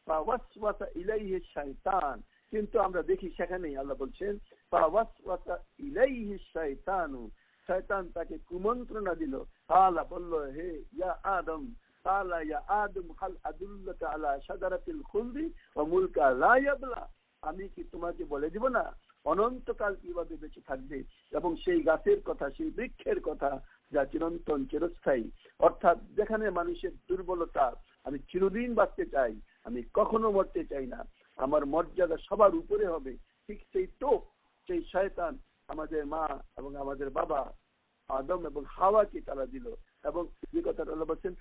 ফাওয়াসওয়াসা ইলাইহি শাইতান, কিন্তু আমরা দেখি সেখানেই আল্লাহ বলছেন ফাওয়াসওয়াসা ইলাইহি শাইতানু, শয়তান তাকে কুমন্ত্রণা দিল। আলা বলল হে ইয়া আদম, কালা ইয়া আদম হাল আদুল্লাকা আলা শাজারাতিল খুলদি ওয়া মুলকা লা ইয়াবলা, আমি কি তোমাকে বলে দিব না অনন্তকাল কিভাবে বেঁচে থাকবে এবং সেই গাছের কথা, সেই বৃক্ষের কথা যা চিরন্তন চিরস্থায়ী। অর্থাৎ যেখানে মানুষের দুর্বলতা, আমি চিরদিন বাঁচতে চাই, আমি কখনো মরতে চাই না, আমার মর্যাদা সবার উপরে হবে, ঠিক সেই টোপ সেই শয়তান আমাদের মা এবং আমাদের বাবা আদম এবং হাওয়াকে তারা দিল। এবং যে কথাটা আল্লাহ বলছেন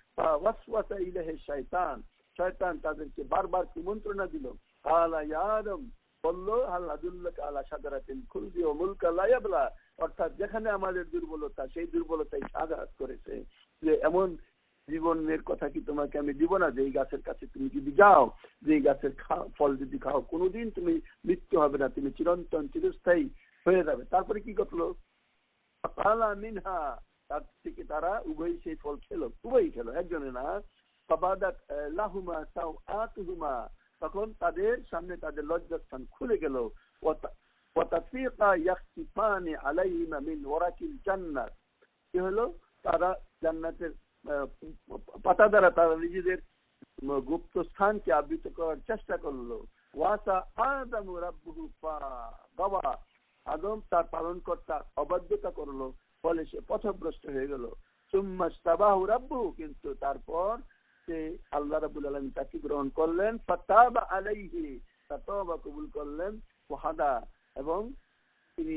ওয়াসওয়াসা ইলাইহি শাইতান, শয়তান তাদেরকে বারবার কুমন্ত্রণা দিল। আলা ইয়া আদম, বললো হাল আদুল্লাকা আলা শাজারাতিল খুলদি ওয়া মুলকা লা ইয়াবলা, অর্থাৎ যেখানে আমাদের দুর্বলতা, সেই দুর্বলতাই আঘাত করেছে যে এমন জীবনের কথা কি তোমাকে আমি দিব না, যে এই গাছের কাছে তুমি যদি যাও, যে এই গাছের ফল যদি খাও, কোনোদিন তুমি মৃত্যু হবে না, তুমি চিরন্তন চিরস্থায়ী হয়ে যাবে। তারপরে কি করলো, মিনহা, তার থেকে তারা উভয় সেই ফল খেলো, উভয় খেলো, একজনে না। ফাবাদাত লাহুমা সাওআতুহুমা, তখন তাদের সামনে তাদের লজ্জাস্থান খুলে গেল। ওয়াতাফিকা ইয়াখসিফানি আলাইহিমা মিন ওয়ারাকিল জান্নাত, কি হলো, তারা জান্নাতের পাতা দ্বারা তারা নিজেদের গুপ্ত স্থানকে আবৃত করার চেষ্টা করলো। ওয়াসা আদম রাব্বুহু ফাগাওয়া, আদম তার পালনকর্তা অবাধ্যতা করলো, ফলে সে পথভ্রষ্ট হয়ে গেল। সুম্মাস্তাবাহু রাব্বুহু, কিন্তু তারপর সে আল্লাহ রাব্বুল আলামিন তাকে গ্রহণ করলেন। ফাতাবা আলাইহি, তার তওবা কবুল করলেন। ওয়াহাদা, এবং তিনি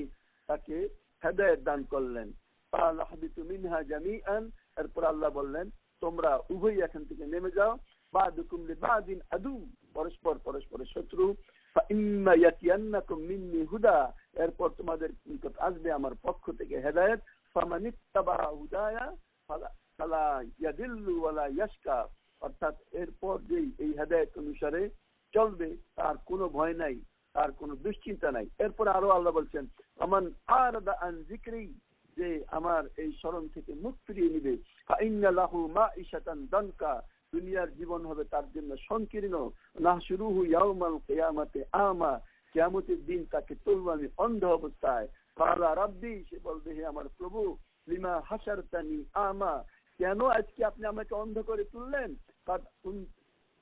তাকে হেদায়েত দান করলেন। ক্বালা হাবিতু মিনহা জামিআন, এরপর আল্লাহ বললেন তোমরা উভয় এখান থেকে নেমে যাও। বাদুকুম লিবাদিন আদু, পরস্পর পরস্পরের শত্রু। ফাইম্মা ইয়াতিয়ান্নাকুম মিন্নি হুদা, এরপর তোমাদের নিকট আসবে আমার পক্ষ থেকে হেদায়েত। ফামানিত্তাবা হুদায়া ফালা ইয়াদিল্লু ওয়ালা ইয়াশকা, অর্থাৎ এরপর যে এই হেদায়েত অনুসারে চলবে তার কোনো ভয় নাই, তার কোনো দুশ্চিন্তা নাই। এরপর আরো আল্লাহ বলছেন আমান আরাদা আন যিকরি, যে আমার এই স্মরণ থেকে মুখ ফিরিয়ে নিবে। ফাইন্না লাহু মাঈশাতান দানকা, দুনিয়ার জীবন হবে তার জন্য সংকীর্ণ। নাহশুরুহু ইয়াউমাল কিয়ামাতি আমা, কিয়ামতের দিন তাকে তুলব আমি অন্ধ অবস্থায়। ক্বালা রাব্বি, সে বলবে হে আমার প্রভু, লিমা হাশারতানি আমা, কেন আজকে আপনি আমাকে অন্ধ করে তুললেন।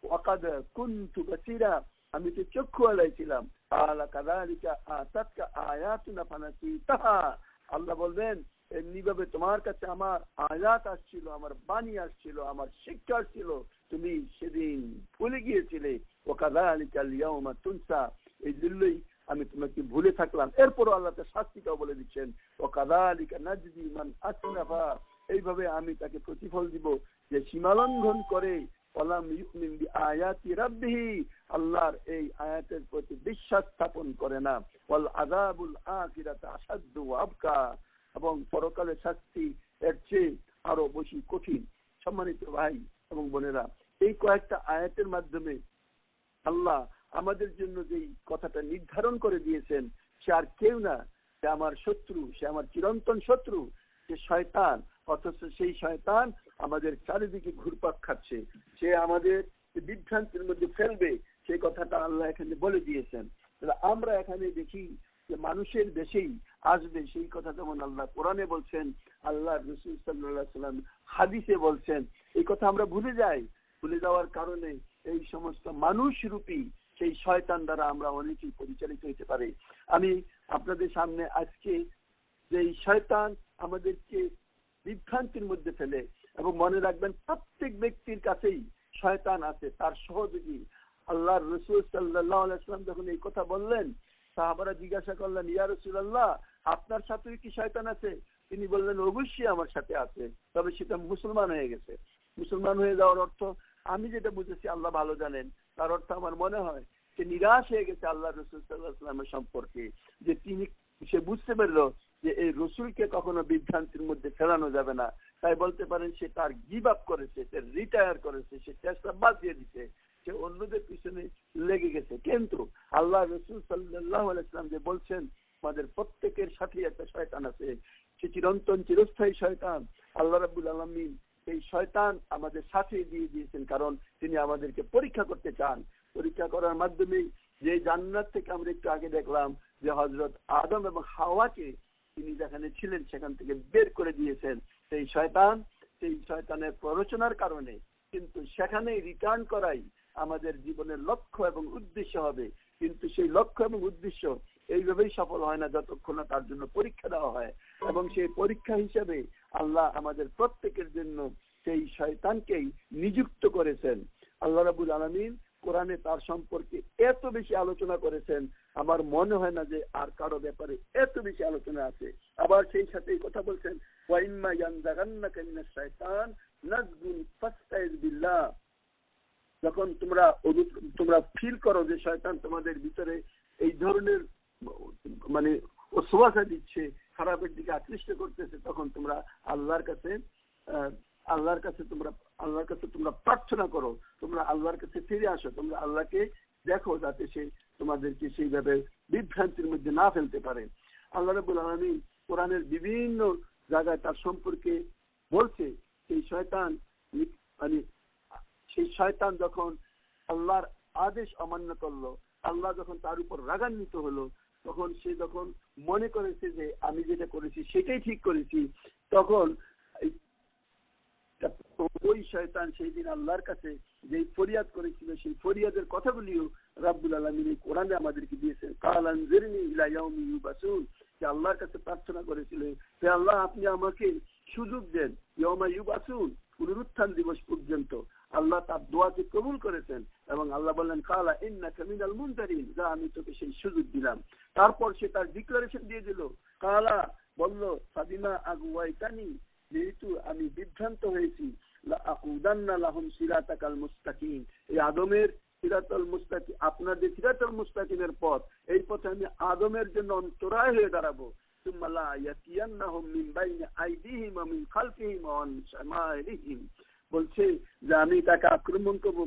ওয়াকাদ কুনতু বাসীরা, আমি তো চক্ষুওয়ালাই ছিলাম। ক্বালা কাযালিকা আতাতকা আয়াতুনা ফানাসিতাহা, আল্লাহ বলবেন এমনিভাবে তোমার কাছে আমার আয়াত আসছিল, আমার বাণী আসছিল, আমার শিক্ষা আসছিল, তুমি সেদিন ভুলে গিয়েছিলে। ওয়াকাযালিকাল ইয়াউমা তুনসা, এই জন্যই আমি তোমাকে ভুলে থাকলাম। এরপরও আল্লাহ তার শাস্তিটাও বলে দিচ্ছেন ওয়াকাযালিকা নাজজি মান আসরাফা এইভাবে আমি তাকে প্রতিফল দিব যে সীমালঙ্ঘন করে ওয়ালাম ইউমিন বিআয়াতি রাব্বিহি, আল্লাহর এই আয়াতের প্রতি বিশ্বাস স্থাপন করে না। ওয়াল আযাবুল আখিরাতি আশাদ্দু ওয়া আবকা, এবং পরকালের শাস্তি এর চেয়ে আরো বেশি কঠিন। সম্মানিত ভাই এবং বোনেরা, এই কয়েকটা আয়াতের মাধ্যমে আল্লাহ আমাদের জন্য যেই কথাটা নির্ধারণ করে দিয়েছেন, সে আর কেউ না, সে আমার শত্রু, সে আমার চিরন্তন শত্রু, সে শয়তান। অথচ সেই শয়তান আমাদের চারিদিকে ঘুরপাক খাচ্ছে, সে আমাদের বিভ্রান্তির মধ্যে ফেলবে, সেই কথাটা আল্লাহ এখানে বলে দিয়েছেন। আমরা এখানে দেখি যে মানুষের দেশেই আসবে সেই কথা যেমন আল্লাহ কোরআনে বলছেন, আল্লাহ রাসূল সাল্লাল্লাহু আলাইহি ওয়াসাল্লাম হাদিসে বলছেন, এই কথা আমরা ভুলে যাই। ভুলে যাওয়ার কারণে এই সমস্ত মানুষ রূপী সেই শয়তান দ্বারা আমরা অনেকেই পরিচালিত হতে পারি। আমি আপনাদের সামনে আজকে যে শয়তান আমাদেরকে বিভ্রান্তির মধ্যে ফেলে, এবং মনে রাখবেন প্রত্যেক ব্যক্তির কাছেই শয়তান আছে, তার সহযোগী। আল্লাহর রাসূল সাল্লাল্লাহু আলাইহি ওয়াসাল্লাম যখন এই কথা বললেন, সাহাবারা জিজ্ঞাসা করলেন, ইয়া রাসূলুল্লাহ, আপনার সাথে কি শয়তান আছে? তিনি বললেন, অবশ্যই আমার সাথে আছে, তবে সেটা মুসলমান হয়ে গেছে। মুসলমান হয়ে যাওয়ার অর্থ আমি যেটা বুঝেছি আল্লাহ ভালো জানেন, তার অর্থ আমার মনে হয় সে নিরাশ হয়ে গেছে আল্লাহ রাসূল সাল্লাল্লাহু আলাইহি ওয়াসাল্লামের সম্পর্কে, যে তিনি, সে বুঝতে পারলো যে এই রসুলকে কখনো বিভ্রান্তির মধ্যে ফেলানো যাবে না। তাই বলতে পারেন সে তার গিভ আপ করেছে, সে রিটায়ার করেছে, সে চেষ্টা বাদ দিয়ে দিচ্ছে, সে অন্যদের পিছনে লেগে গেছে। কিন্তু আল্লাহ রাসূল সাল্লাল্লাহু আলাইহি ওয়াসাল্লাম যে বলছেন আমাদের প্রত্যেকের সাথে একটা শয়তান আছে, সে চিরন্তন চিরস্থায়ী শয়তান। আল্লাহ রাব্বুল আলামিন এই শয়তান আমাদের সাথে দিয়ে দিয়েছেন, কারণ তিনি আমাদেরকে পরীক্ষা করতে চান। পরীক্ষা করার মাধ্যমে যে জান্নাত থেকে আমরা একটু আগে দেখলাম যে হযরত আদম এবং হাওয়াকে তিনি যেখানে ছিলেন সেখান থেকে বের করে দিয়েছেন সেই শয়তানের প্ররোচনার কারণে। কিন্তু সেখানে রিটার্ন করাই আমাদের জীবনের লক্ষ্য এবং উদ্দেশ্য হবে। কিন্তু সেই লক্ষ্য এবং উদ্দেশ্য এইভাবেই সফল হয় না যতক্ষণ না তার জন্য পরীক্ষা দেওয়া হয়। এবং সেই পরীক্ষা হিসেবে আল্লাহ আমাদের প্রত্যেকের জন্য সেই শয়তানকেই নিযুক্ত করেছেন। আল্লাহ রাব্বুল আলামিন কোরআনে তার সম্পর্কে এত বেশি আলোচনা করেছেন, আমার মনে হয় না যে আর কারো ব্যাপারে এত বেশি আলোচনা আছে। আবার সেই সাথে এই কথা বলছেন, ওয়া ইম্মা ইয়ানজাগান্নাকা মিনাশ শাইতান নাজগুন ফাস্তাইজ বিল্লাহ। যখন তোমরা ফিল করো যে শয়তান তোমাদের ভিতরে এই ধরনের মানে ওয়াসওয়াসা দিচ্ছে, খারাপের দিকে আকৃষ্ট করতেছে, তখন তোমরা আল্লাহর কাছে তোমরা প্রার্থনা করো, তোমরা আল্লাহর কাছে ফিরে আসো, তোমরা আল্লাহকে দেখো যাতে সে তোমাদেরকে সেইভাবে বিভ্রান্তির মধ্যে না ফেলতে পারে। আল্লাহ রাব্বুল আলামিন কোরআনের বিভিন্ন জায়গায় তার সম্পর্কে বলছে সেই শয়তান যখন আল্লাহর আদেশ অমান্য করলো, আল্লাহ যখন তার উপর রাগান্বিত হলো, তখন সে যখন মনে করেছে যে আমি যেটা করেছি সেটাই ঠিক করেছি, তখন ওই শয়তান সেই দিন আল্লাহর কাছে যে ফরিয়াদ করেছিল সেই ফরিয়াদের কথাগুলিও রাব্বুল আলামিন এই কোরআনে আমাদেরকে দিয়েছেন। কাল আনজিরনি ইলা ইয়াউমি ইউবাসুন, যে আল্লাহর কাছে প্রার্থনা করেছিল, হে আল্লাহ আপনি আমাকে সুযোগ দেন ইয়াউমা ইউবাসুন, পুনরুত্থান দিবস পর্যন্ত। আল্লাহ তার দোয়াকে কবুল করেছেন এবং আল্লাহ বললেন কালা ইন্নাকা মিনাল মুনজারিন, যা আমি তোকে সেই সুযোগ দিলাম। তারপর সে তার ডিক্লারেশন দিয়ে দিল, কালা বলল সাদিমা আগুয়াইতানি, যেহেতু আমি বিভ্রান্ত হয়েছি, লাআকুদান্না লাহুম সিরাতাকাল মুস্তাকিম, এই আদমের সিরাতাল মুস্তাকিম, আপনার যে সিরাতাল মুস্তাকিমের পথ, এই পথে আমি আদমের জন্য অন্তরায় হয়ে দাঁড়াবো। সুম্মা লা ইয়াতিয়ান্নাহুম মিন বাইনি আইদিহিম ওয়া মিন খালফিহিম ওয়া আন শামাইলিহিম, বলছে যে আমি তাকে আক্রমণ করবো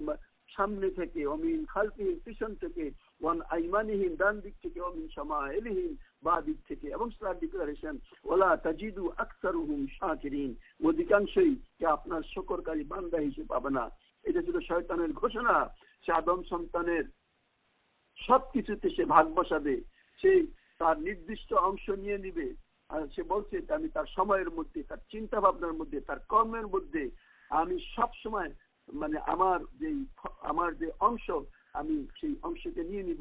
সামনে থেকে, অমিন খালফিহিম পিছন থেকে, ওয়ান আইমানিহিম ডান দিক থেকে, অমিন শামাইলিহিম বা দিক থেকে। এবং তার ডিক্লারেশন ওয়ালা তাজিদু আকসারুহুম শাকিরিন, অধিকাংশই কে আপনার শুকরকারী বান্দা হিসেবে পাবে না। এটা ছিল শয়তানের ঘোষণা। সে আদম সন্তানের সবকিছুতে সে ভাগ বসাবে, সে তার নির্দিষ্ট অংশ নিয়ে নিবে। আর সে বলছে আমি তার সময়ের মধ্যে, তার চিন্তা ভাবনার মধ্যে, তার কর্মের মধ্যে আমি সব সময় মানে আমার যে অংশ আমি সেই অংশকে নিয়ে নিব।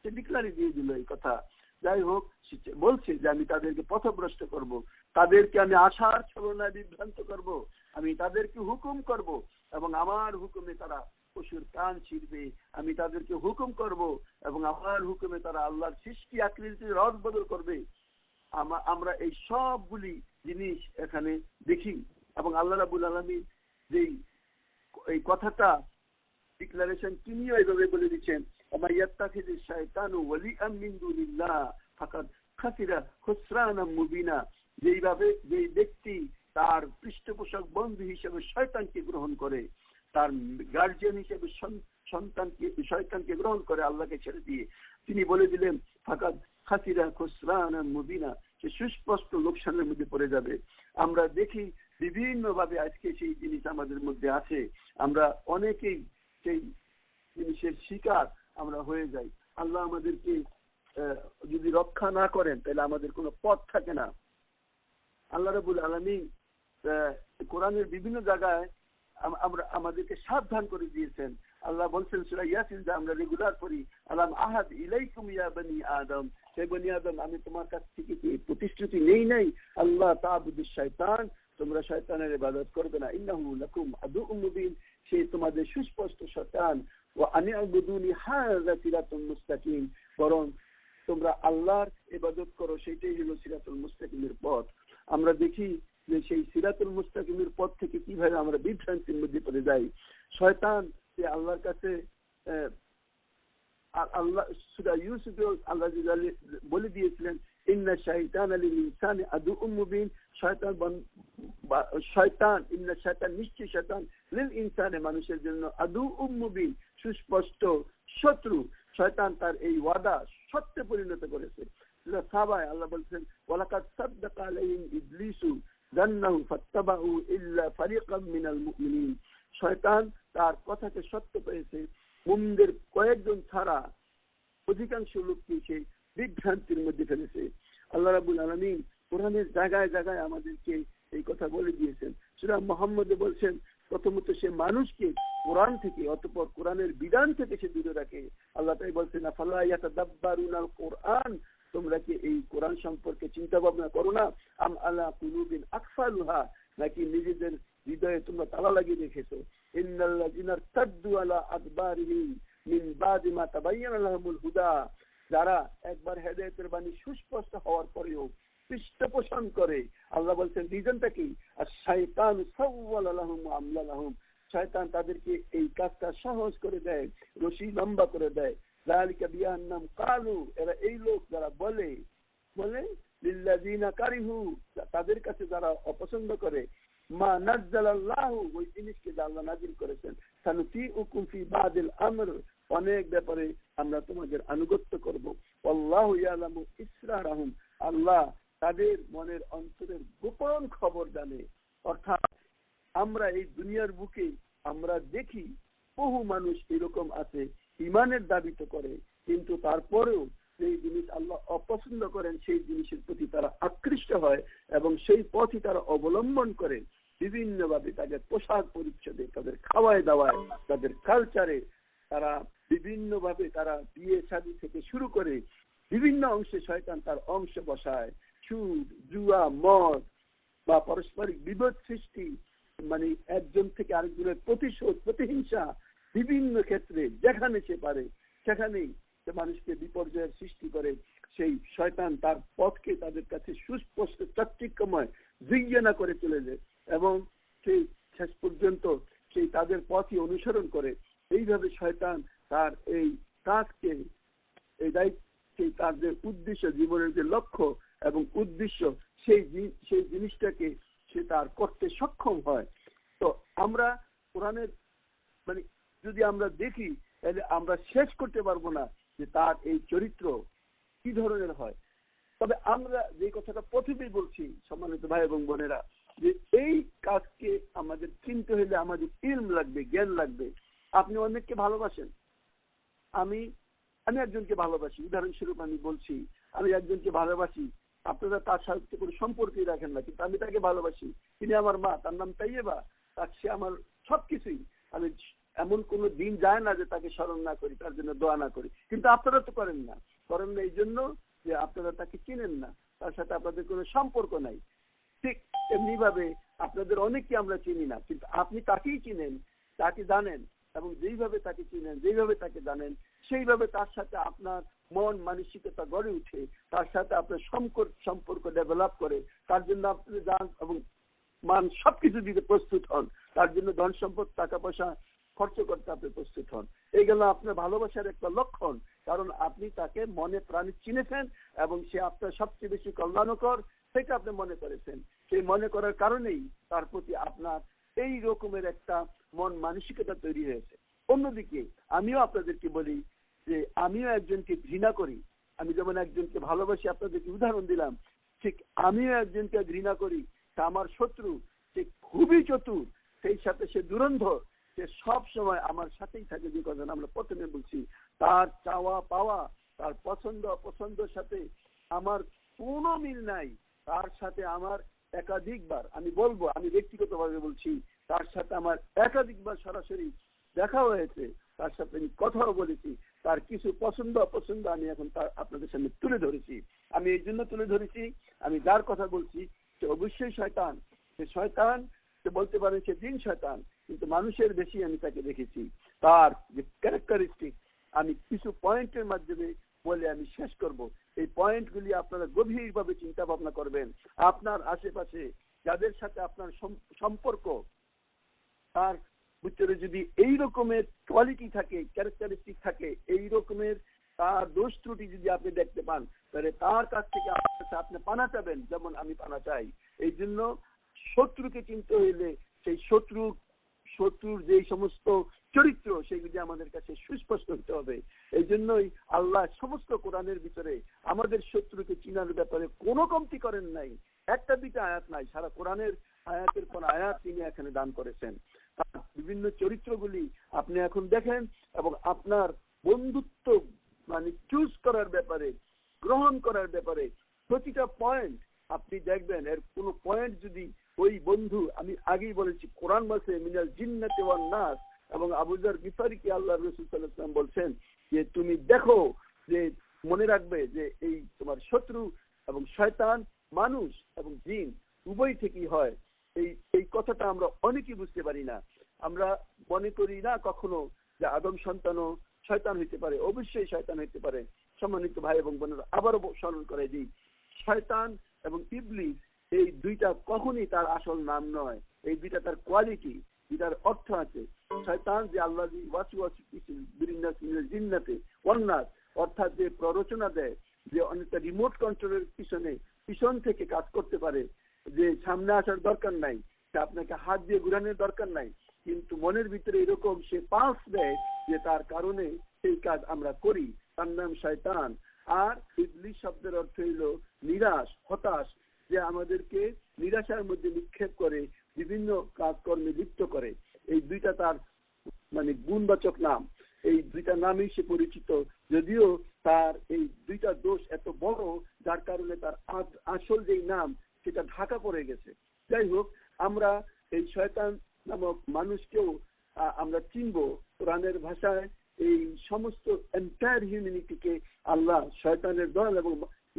সে ডিক্লারি দিয়ে দিল এই কথা। যাই হোক, বলছে যে আমি তাদেরকে পথভ্রষ্ট করব, তাদেরকে আমি আশার ছলনায় বিভ্রান্ত করব, আমি তাদেরকে হুকুম করব এবং আমার হুকুমে তারা পশুর কান ছিঁড়বে, আমি তাদেরকে হুকুম করব এবং আমার হুকুমে তারা আল্লাহর সৃষ্টি আকৃতির রদ বদল করবে। আমরা এই সবগুলি জিনিস এখানে দেখি। এবং আল্লাহ রাব্বুল আলামিন যেই এই কথাটা ডিক্লারেশন তিনিও এইভাবে বলে দিচ্ছেন, ওমা ইয়াত্তাখিযু শাইতানু ওয়ালিয়াম মিন দুনিল্লাহ ফাকাদ খাসিরা খুসরানাম মুবিনা। যেই ব্যক্তি তার পৃষ্ঠপোষক বন্ধু হিসেবে শয়তানকে গ্রহণ করে, তার গার্জিয়ান হিসেবে শয়তানকে গ্রহণ করে আল্লাহকে ছেড়ে দিয়ে, তিনি বলে দিলেন ফাকাদ খাসিরা খুসরানাম মুবিনা, সে সুস্পষ্ট লোকসানের মধ্যে পড়ে যাবে। আমরা দেখি বিভিন্ন ভাবে আজকে সেই জিনিস আমাদের মধ্যে আছে। আমরা অনেকেই সেই জিনিসের শিকার আমরা হয়ে যাই। আল্লাহ আমাদেরকে যদি রক্ষা না করেন তাহলে আমাদের কোনো পথ থাকে না। আল্লাহ রাব্বুল আলামিন কোরআনের বিভিন্ন জায়গায় আমাদেরকে সাবধান করে দিয়েছেন। আল্লাহ বলছেন সূরা ইয়াসিন, যা আমরা রেগুলার পড়ি, আলাম আহাদ ইলাইকুম ইয়া বনি আদম, হে বনি আদম, আমি তোমার কাছ থেকে কি প্রতিশ্রুতি নেই নাই আল্লাহ তা'বুদুশ শাইতান, তোমরা শয়তানের ইবাদত করবে না, ইন্নাহু লাকুম আদুউম মুবিন, সে তোমাদের সুস্পষ্ট শয়তান, ওয়া আনি'বুদুনি হাযা সিরাতুল মুস্তাকিম, বরং তোমরা আল্লাহর ইবাদত করো, সেটাই হলো সিরাতুল মুস্তাকিমের পথ। আমরা দেখি যে সেই সিরাতুল মুস্তাকিমের পথ থেকে কিভাবে আমরা বিভ্রান্তির মধ্যে পড়ে যাই। শয়তান সে আল্লাহর কাছে আল্লাহ সূরা ইউসুফে আল্লাহ বলে দিয়েছিলেন, ইন্না শাইতানা লিল ইনসানি আদুউম মুবিন, ইন্না শাইতান, নিশ্চয়ই শয়তান, লিল ইনসানি, মানুষের জন্য, আদুউম মুবিন, সুস্পষ্ট শত্রু। শয়তান তার এই ওয়াদা সত্যে পরিণত করেছে। সূরা সাবায় আল্লাহ বলছেন, ওয়ালাকাদ সাদ্দাকা আলাইহিম ইবলিসু যান্নাহু ফাত্তাবাউ ইল্লা ফারিকাম মিনাল মুমিনিন, শয়তান তার কথাকে সত্য পেয়েছে, মুমিনদের কয়েকজন ছাড়া অধিকাংশ লোককে সে বিভ্রান্তির মধ্যে ফেলেছে। আল্লাহ রাব্বুল আলামিন কোরআনের জায়গায় জায়গায় আমাদেরকে এই কথা বলে দিয়েছেন। সূরা মুহাম্মদে বলছেন, প্রথমত সে মানুষকে কোরআন থেকে, অতঃপর কোরআনের বিধান থেকে সে দূরে রাখে। আল্লাহ তাই বলছেন, আফালা ইয়াতাদাব্বারুনাল কোরআন, তোমরা কি এই কোরআন সম্পর্কে চিন্তা ভাবনা করো না, আম আলা কুলুবিন আকফালুহা, নাকি নিজেদের হৃদয়ে তোমরা তালা লাগিয়ে রেখেছো। ইন্নাল্লাযিনা ইরতাদ্দু আলা আদবারিহিম মিন বাদি মা তাবায়্যানা লাহুমুল হুদা, যারা একবার হেদায়েতের বাণী সুস্পষ্ট হওয়ার পরেও পৃষ্ঠপোষণ করে। আল্লাহ বলছেন রিজনটা কি, আর শাইতান সাওয়ালা লাহুম ওয়া আমলা লাহুম, শয়তান তাদেরকে এই কাজটা সহজ করে দেয়, রশি লম্বা করে দেয়। যালিকা বিআন্নাহুম ক্বালু, এরা এই লোক যারা বলে লিল্লাযিনা কারিহু, তাদের কাছে যারা অপছন্দ করে, মা নাজ্জালাল্লাহু, ওই জিনিসকে যা আল্লাহ নাযিল করেছেন, সানুতিউকুম ফি বাদিল আমর, অনেক ব্যাপারে আমরা তোমাদের আনুগত্য করব। আল্লাহু ইয়ালামু ইসরারহুম, আল্লাহ তাদের মনের অন্তরের গোপন খবর জানে। অর্থাৎ আমরা এই দুনিয়ার বুকে আমরা দেখি বহু মানুষ এরকম আছে, ইমানের দাবি তো করে, কিন্তু তারপরেও সেই জিনিস আল্লাহ অপছন্দ করেন, সেই জিনিসের প্রতি তারা আকৃষ্ট হয় এবং সেই পথই তারা অবলম্বন করে। বিভিন্নভাবে তাদের পোশাক পরিচ্ছদে, তাদের খাওয়ায় দাওয়ায়, তাদের কালচারে, তারা বিভিন্নভাবে তারা বিয়ে শাদী থেকে শুরু করে বিভিন্ন অংশে শয়তান তার অংশ বসায়। সুদ, জুয়া, মদ বা পারস্পরিক বিভেদ সৃষ্টি, মানে একজন থেকে আরেকজনের প্রতিশোধ, প্রতিহিংসা, বিভিন্ন ক্ষেত্রে যেখানে সে পারে সেখানেই সে মানুষকে বিপর্যয়ের সৃষ্টি করে। সেই শয়তান তার পথকে তাদের কাছে সুস্পষ্ট চাকচিক্যময় জিজ্ঞাসা করে চলে যায় এবং সেই শেষ পর্যন্ত সেই তাদের পথই অনুসরণ করে। এইভাবে শয়তান তার এই কাজকে, এই দায়িত্ব, তার যে উদ্দেশ্য, জীবনের যে লক্ষ্য এবং উদ্দেশ্য, সেই জিনিসটাকে সে তার করতে সক্ষম হয়। তো আমরা কোরআনের মানে যদি আমরা দেখি তাহলে আমরা শেষ করতে পারবো না যে তার এই চরিত্র কি ধরনের হয়। তবে আমরা যে কথাটা প্রথমেই বলছি সম্মানিত ভাই এবং বোনেরা, যে এই কাজকে আমাদের চিনতে হলে আমাদের ইলম লাগবে, জ্ঞান লাগবে। আপনি অনেককে ভালোবাসেন, আমি একজনকে ভালোবাসি, উদাহরণস্বরূপ আমি বলছি, আমি একজনকে ভালোবাসি, আপনারা তার সাথে কোনো সম্পর্কই রাখেন না, কিন্তু আমি তাকে ভালোবাসি, তিনি আমার মা, তার নাম তাইয়েবা, তার সে আমার সবকিছুই। আমি এমন কোনো দিন যায় না যে তাকে স্মরণ না করি, তার জন্য দোয়া না করি, কিন্তু আপনারা তো করেন না এই জন্য যে আপনারা তাকে চিনেন না, তার সাথে আপনাদের কোনো সম্পর্ক নাই। ঠিক এমনি ভাবে আপনাদের অনেককে আমরা চিনি না, কিন্তু আপনি তাকেই চিনেন, তাকে জানেন, এবং যেইভাবে তাকে চিনেন, যেইভাবে তাকে জানেন, সেইভাবে তার সাথে আপনার মন মানসিকতা গড়ে উঠে, তার সাথে আপনার সম্পর্ক ডেভেলপ করে, তার জন্য আপনি যান এবং মান সবকিছু দিতে প্রস্তুত হন, তার জন্য ধন সম্পদ টাকা পয়সা খরচ করতে আপনি প্রস্তুত হন। এই গেল আপনার ভালোবাসার একটা লক্ষণ, কারণ আপনি তাকে মনে প্রাণে চিনেছেন এবং সে আপনার সবচেয়ে বেশি কল্যাণকর সেটা আপনি মনে করেছেন। সেই মনে করার কারণেই তার প্রতি আপনার এই রকমের একটা মন মানসিকতা তৈরি হয়েছে। অন্যদিকে আমিও আপনাদেরকে বলি যে আমিও একজনকে ঘৃণা করি। আমি যেমন একজনকে ভালোবাসি, আপনাদেরকে উদাহরণ দিলাম, ঠিক আমিও একজনকে ঘৃণা করি। সে আমার শত্রু, সে খুবই চতুর, সেই সাথে সে দুরন্ধ, সে সব সময় আমার সাথেই থাকে। যে কথা আমরা প্রথমে বলছি, তার চাওয়া পাওয়া, তার পছন্দ অপছন্দের সাথে আমার কোনো মিল নাই। তার সাথে আমার একাধিকবার, আমি বলবো, আমি ব্যক্তিগতভাবে বলছি, তার সাথে আমার একাধিকবার সরাসরি দেখা হয়েছে, তার সাথে আমি কথাও বলেছি। তার কিছু পছন্দ অপছন্দ আমি এখন তার আপনাদের সামনে তুলে ধরেছি। আমি এই জন্য তুলে ধরেছি, আমি যার কথা বলছি সে অবশ্যই শয়তান। সে শয়তান, সে বলতে পারেন সে জিন শয়তান, কিন্তু মানুষের বেশি আমি তাকে দেখেছি। তার যে ক্যারেক্টারিস্টিক আমি কিছু পয়েন্টের মাধ্যমে বলে আমি শেষ করব। এই পয়েন্টগুলি আপনারা গভীরভাবে চিন্তা ভাবনা করবেন। আপনার আশেপাশে যাদের সাথে আপনার সম্পর্ক, তার ভিতরে যদি এই রকমের কোয়ালিটি থাকে, ক্যারেক্টারিস্টিক থাকে, এই রকমের তার দোষ ত্রুটি যদি আপনি দেখতে পান, তাহলে তার কাছ থেকে আপনি পানা চাবেন, যেমন আমি পানা চাই। এই জন্য শত্রুকে চিনতে হইলে সেই শত্রুর যে সমস্ত চরিত্র সেগুলি আমাদের কাছে সুস্পষ্ট হতে হবে। এই জন্যই আল্লাহ সমস্ত কোরআনের ভিতরে আমাদের শত্রুকে চিনার ব্যাপারে কোনো কমতি করেন নাই। একটা দুইটা আয়াত নাই, সারা কোরআনের আয়াতের কোন আয়াত তিনি এখানে দান করেছেন। তার বিভিন্ন চরিত্রগুলি আপনি এখন দেখেন এবং আপনার বন্ধুত্ব মানে চুজ করার ব্যাপারে, গ্রহণ করার ব্যাপারে প্রতিটা পয়েন্ট আপনি দেখবেন। এর কোনো পয়েন্ট যদি ওই বন্ধু, আমি আগেই বলেছি, কোরআন বলছে মিনাল জিন্নাতি ওয়ান নাস, এবং আবু যর গিফারীকে আল্লাহ রাসূল সাল্লাল্লাহু আলাইহি ওয়াসাল্লাম বলছেন যে তুমি দেখো, যে মনে রাখবে যে এই তোমার শত্রু এবং শয়তান মানুষ এবং জিন উভয় থেকেই হয়। এই কথাটা আমরা অনেকেই বুঝতে পারি না। আমরা মনে করি না কখনো যে আদম সন্তানও শয়তান হইতে পারে। অবশ্যই শয়তান হইতে পারে। সম্মানিত ভাই এবং বোনেরা, আবারও স্মরণ করে দিই, শয়তান এবং ইবলিস এই দুইটা কখনই তার আসল নাম নয়। এই দুইটা তার কোয়ালিটি, এটার অর্থ আছে। শয়তান যে আল্লাহ জিন্নাতে ওয়ান্নাস, অর্থাৎ যে প্ররোচনা দেয়, যে অনেকটা রিমোট কন্ট্রোলের পিছন থেকে কাজ করতে পারে, যে সামনে আসার দরকার নাই, আপনাকে হাত দিয়ে ঘুরানোর দরকার নাই, কিন্তু মনের ভিতরে এরকম সে পালস দেয় যে তার কারণে সেই কাজ আমরা করি। তার নাম শয়তান। আর ইবলিস শব্দের অর্থ হইল নিরাশ, হতাশ, যে আমাদেরকে নিরাশার মধ্যে নিক্ষেপ করে, বিভিন্ন কাজকর্মে লিপ্ত করে। এই দুইটা তার মানে গুণবাচক নাম। এই দুইটা নামেই সে পরিচিত, যদিও তার এই দুইটা দোষ এত বড় যার কারণে তার আসল যেই নাম সেটা ঢাকা পড়ে গেছে। যাই হোক, আমরা এই শয়তান নামক মানুষকেও আমরা চিনব। কোরআনের ভাষায় এই সমস্ত এন্টায়ার হিউম্যানিটিকে আল্লাহ শয়তানের দল এবং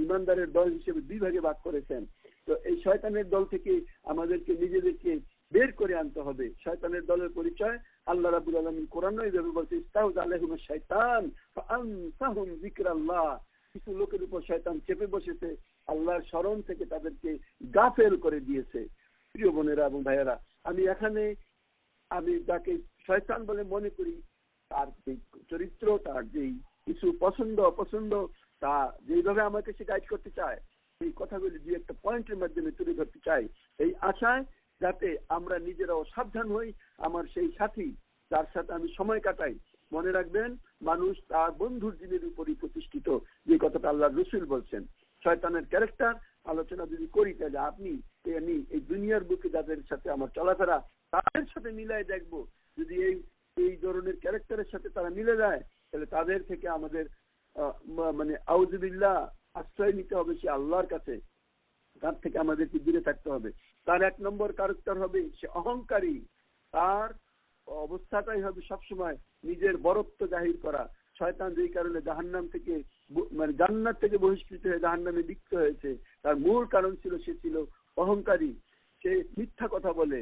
ইমানদারের দল হিসেবে দুই ভাগে ভাগ করেছেন। তো এই শয়তানের দল থেকে আমাদেরকে নিজেদেরকে বের করে আনতে হবে। শয়তানের দলের পরিচয় আল্লাহ রাব্বুল আলামিন কোরআনে এইভাবে বলছে, ইস্তাউযা আলাইহিমুশ শাইতান ফাআনসাহুম যিকরাল্লাহ। কিছু লোকের উপর শয়তান চেপে বসেছে, আল্লাহর স্মরণ থেকে তাদেরকে গাফেল করে দিয়েছে। প্রিয় বোনেরা এবং ভাইয়েরা, আমি যাকে শয়তান বলে মনে করি, তার যে চরিত্র, তার যেই কিছু পছন্দ অপছন্দ, তা যেইভাবে আমাকে সে গাইড করতে চায়, এই কথাগুলি দুই একটা পয়েন্টের মাধ্যমে তুলে ধরতে চাই, এই আশায় যাতে আমরা নিজেরাও সাবধান হই। আমার সেই সাথী যার সাথে আমি সময় কাটাই, মনে রাখবেন, মানুষ তার বন্ধুর দিনের উপরই প্রতিষ্ঠিত, যে কথাটা আল্লাহ রাসূল বলছেন। শয়তানের ক্যারেক্টার আলোচনা যদি করি, তাহলে আমি এই দুনিয়ার বুকে যাদের সাথে আমার চলাফেরা, তাদের সাথে মিলাই দেখবো। যদি এই ধরনের ক্যারেক্টারের সাথে তারা মিলে যায়, তাহলে তাদের থেকে আমাদের মানে আউযুবিল্লাহ আশ্রয় নিতে হবে সে আল্লাহর কাছে। তার থেকে আমাদেরকে দূরে থাকতে হবে। তার এক নম্বর ক্যারেক্টার হবে সে অহংকারী। তার অবস্থাটাই হবে সবসময় নিজের বরত্ব জাহির করা। শয়তান যেই কারণে জাহান্নাম থেকে মানে জান্নাত থেকে বহিষ্কৃত হয়ে জাহান্নামে লিপ্ত হয়েছে, তার মূল কারণ ছিল সে ছিল অহংকারী। সে মিথ্যা কথা বলে,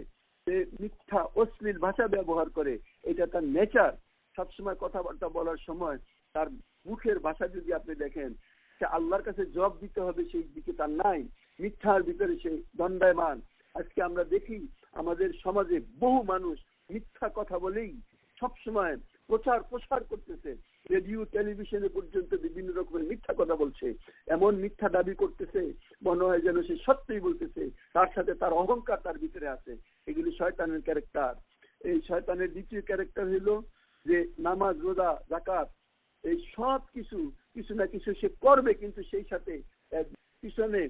সে মিথ্যা অশ্লীল ভাষা ব্যবহার করে, এটা তার নেচার। সবসময় কথাবার্তা বলার সময় তার মুখের ভাষা যদি আপনি দেখেন, সে আল্লাহর কাছে জবাব দিতে হবে সেই দিকে তার নাই, মিথ্যার ভিতরে সে দণ্ডায়মান। আজকে আমরা দেখি আমাদের সমাজে বহু মানুষ মিথ্যা কথা বলেই সবসময় প্রচার করতেছে, রেডিও টেলিভিশনে পর্যন্ত বিভিন্ন রকমের মিথ্যা কথা বলছে, এমন মিথ্যা দাবি করতেছে মনে হয় যেন সে সত্যিই বলতেছে, তার সাথে তার অহংকার তার ভিতরে আছে। এগুলি শয়তানের ক্যারেক্টার। এই শয়তানের দ্বিতীয় ক্যারেক্টার হলো যে নামাজ, রোজা, যাকাত, এই সব কিছু না কিছু সে করবে, কিন্তু সেই সাথে পিছনে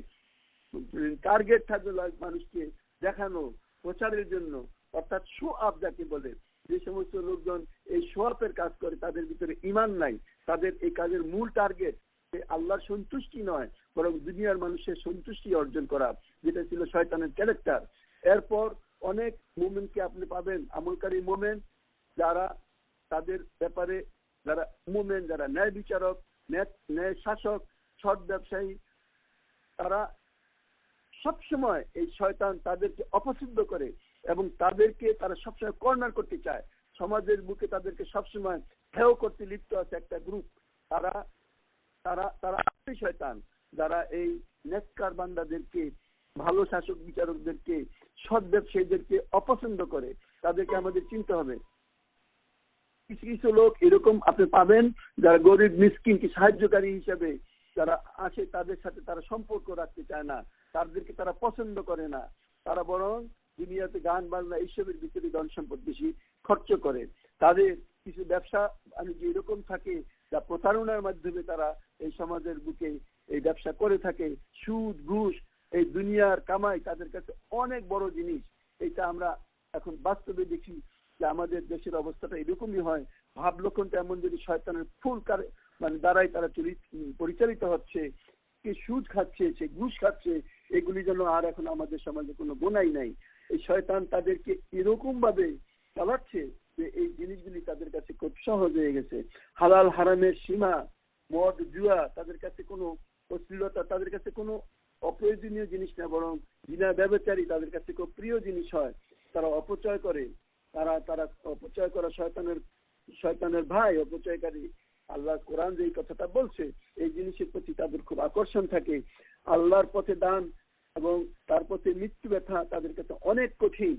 টার্গেট থাকবে মানুষকে দেখানো, প্রচারের জন্য, অর্থাৎ শো আপ যাকে বলে। যে সমস্ত লোকজন এই শো আপের কাজ করে তাদের ভিতরে ঈমান নাই, তাদের এই কাজের মূল টার্গেট আল্লাহর সন্তুষ্টি নয়, বরং দুনিয়ার মানুষের সন্তুষ্টি অর্জন করা, যেটা ছিল শয়তানের ক্যারেক্টার। এরপর অনেক মুমিনকে আপনি পাবেন, আমলকারী মুমিন যারা, তাদের ব্যাপারে যারা মুমিন, যারা ন্যায় বিচারক, ন্যায় শাসক, সৎ ব্যবসায়ী, তারা সবসময় এই শয়তান তাদেরকে অপছন্দ করে এবং তাদেরকে তারা সবসময় কর্নার করতে চায়। সমাজের বুকে তাদেরকে সবসময় হেয় করতে লিপ্ত আছে একটা গ্রুপ, তারা তারা তারা শয়তান, যারা এই নেককার বান্দাদেরকে, ভালো শাসক বিচারকদেরকে, সৎ ব্যবসায়ীদেরকে অপছন্দ করে। তাদেরকে আমাদের চিনতে হবে। কিছু কিছু লোক এরকম আপনি পাবেন যারা গরিব মিসকিনকে সাহায্যকারী হিসেবে যারা আসে, তাদের সাথে তারা সম্পর্ক রাখতে চায় না, তাদেরকে তারা পছন্দ করে না, তারা বরং দুনিয়াতে গান বাজনা এইসবের ভিতরে ধন সম্পদ বেশি খরচ করে। তাদের কিছু ব্যবসা বাণিজ্য এরকম থাকে যা প্রতারণার মাধ্যমে তারা এই সমাজের বুকে এই ব্যবসা করে থাকে। সুদ, ঘুষ, এই দুনিয়ার কামাই তাদের কাছে অনেক বড় জিনিস। এটা আমরা এখন বাস্তবে দেখি যে আমাদের দেশের অবস্থাটা এরকমই হয়। ভাব লক্ষণটা এমন, যদি শয়তানের ফুল দ্বারাই তারা পরিচালিত হচ্ছে, কে সুদ খাচ্ছে, সে ঘুষ খাচ্ছে, এগুলি যেন আর এখন আমাদের সমাজে কোনো গোনাই নাই। এই শয়তান তাদেরকে এরকম ভাবে চালাচ্ছে যে এই জিনিসগুলি তাদের কাছে খুব সহজ হয়ে গেছে। হালাল হারামের সীমা, মদ, জুয়া তাদের কাছে কোনো অশ্লীলতা, তাদের কাছে কোনো অপ্রয়োজনীয় জিনিস না, বরং জিনা ব্যভিচারী তাদের কাছে খুব প্রিয় জিনিস হয়। তারা অপচয় করে, তারা অপচয় করা শয়তানের ভাই অপচয়কারী। আল্লাহ কোরআন যে কথাটা বলছে, এই জিনিসের প্রতি তাদের খুব আকর্ষণ থাকে। আল্লাহর পথে দান এবং তার পথে মৃত্যু ব্যথা তাদের কাছে অনেক কঠিন।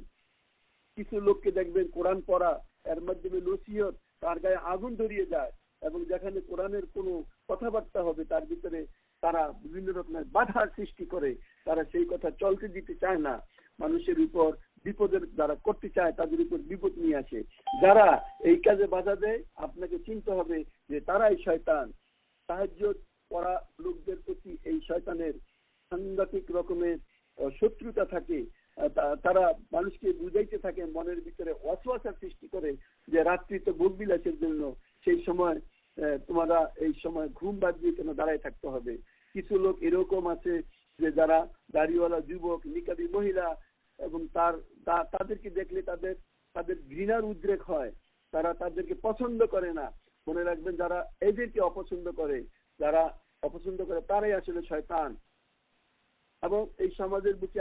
কিছু লোককে দেখবেন কোরআন পড়া, এর মাধ্যমে নসিহত, তার গায়ে আগুন ধরিয়ে যায়, এবং যেখানে কোরআনের কোনো কথাবার্তা হবে তার ভিতরে তারা বিভিন্ন রকমের বাধার সৃষ্টি করে, তারা সেই কথা চলতে দিতে চায় না। মানুষের উপর বিপদের যারা করতে চায় তাদের উপর বিপদ নিয়ে আসে। যারা এই কাজে বাধা দেয়, আপনাকে চিনতে হবে যে তারাই শয়তান। সাহায্য করা লোকদের প্রতি এই শয়তানের সাংঘাতিক রকমের শত্রুতা থাকে। তারা মানুষকে বুঝাইতে থাকে, মনের ভিতরে ওয়াসওয়াসা সৃষ্টি করে যে রাত্রিতে ভোগ বিলাসের জন্য সেই সময় তোমরা এই সময় ঘুম বাদ দিয়ে কেন দাঁড়ায় থাকতে হবে। কিছু লোক এরকম আছে যে যারা দাড়িওয়ালা যুবক, নিকাবী মহিলা, এবং তাদেরকে দেখলে তাদের ঘৃণার উদ্রেক হয়, তারা তাদেরকে পছন্দ করে না। মনে রাখবেন, যারা এদেরকে অপছন্দ করে, তারাই আসলে শয়তান। এবং এই সমাজের বুকে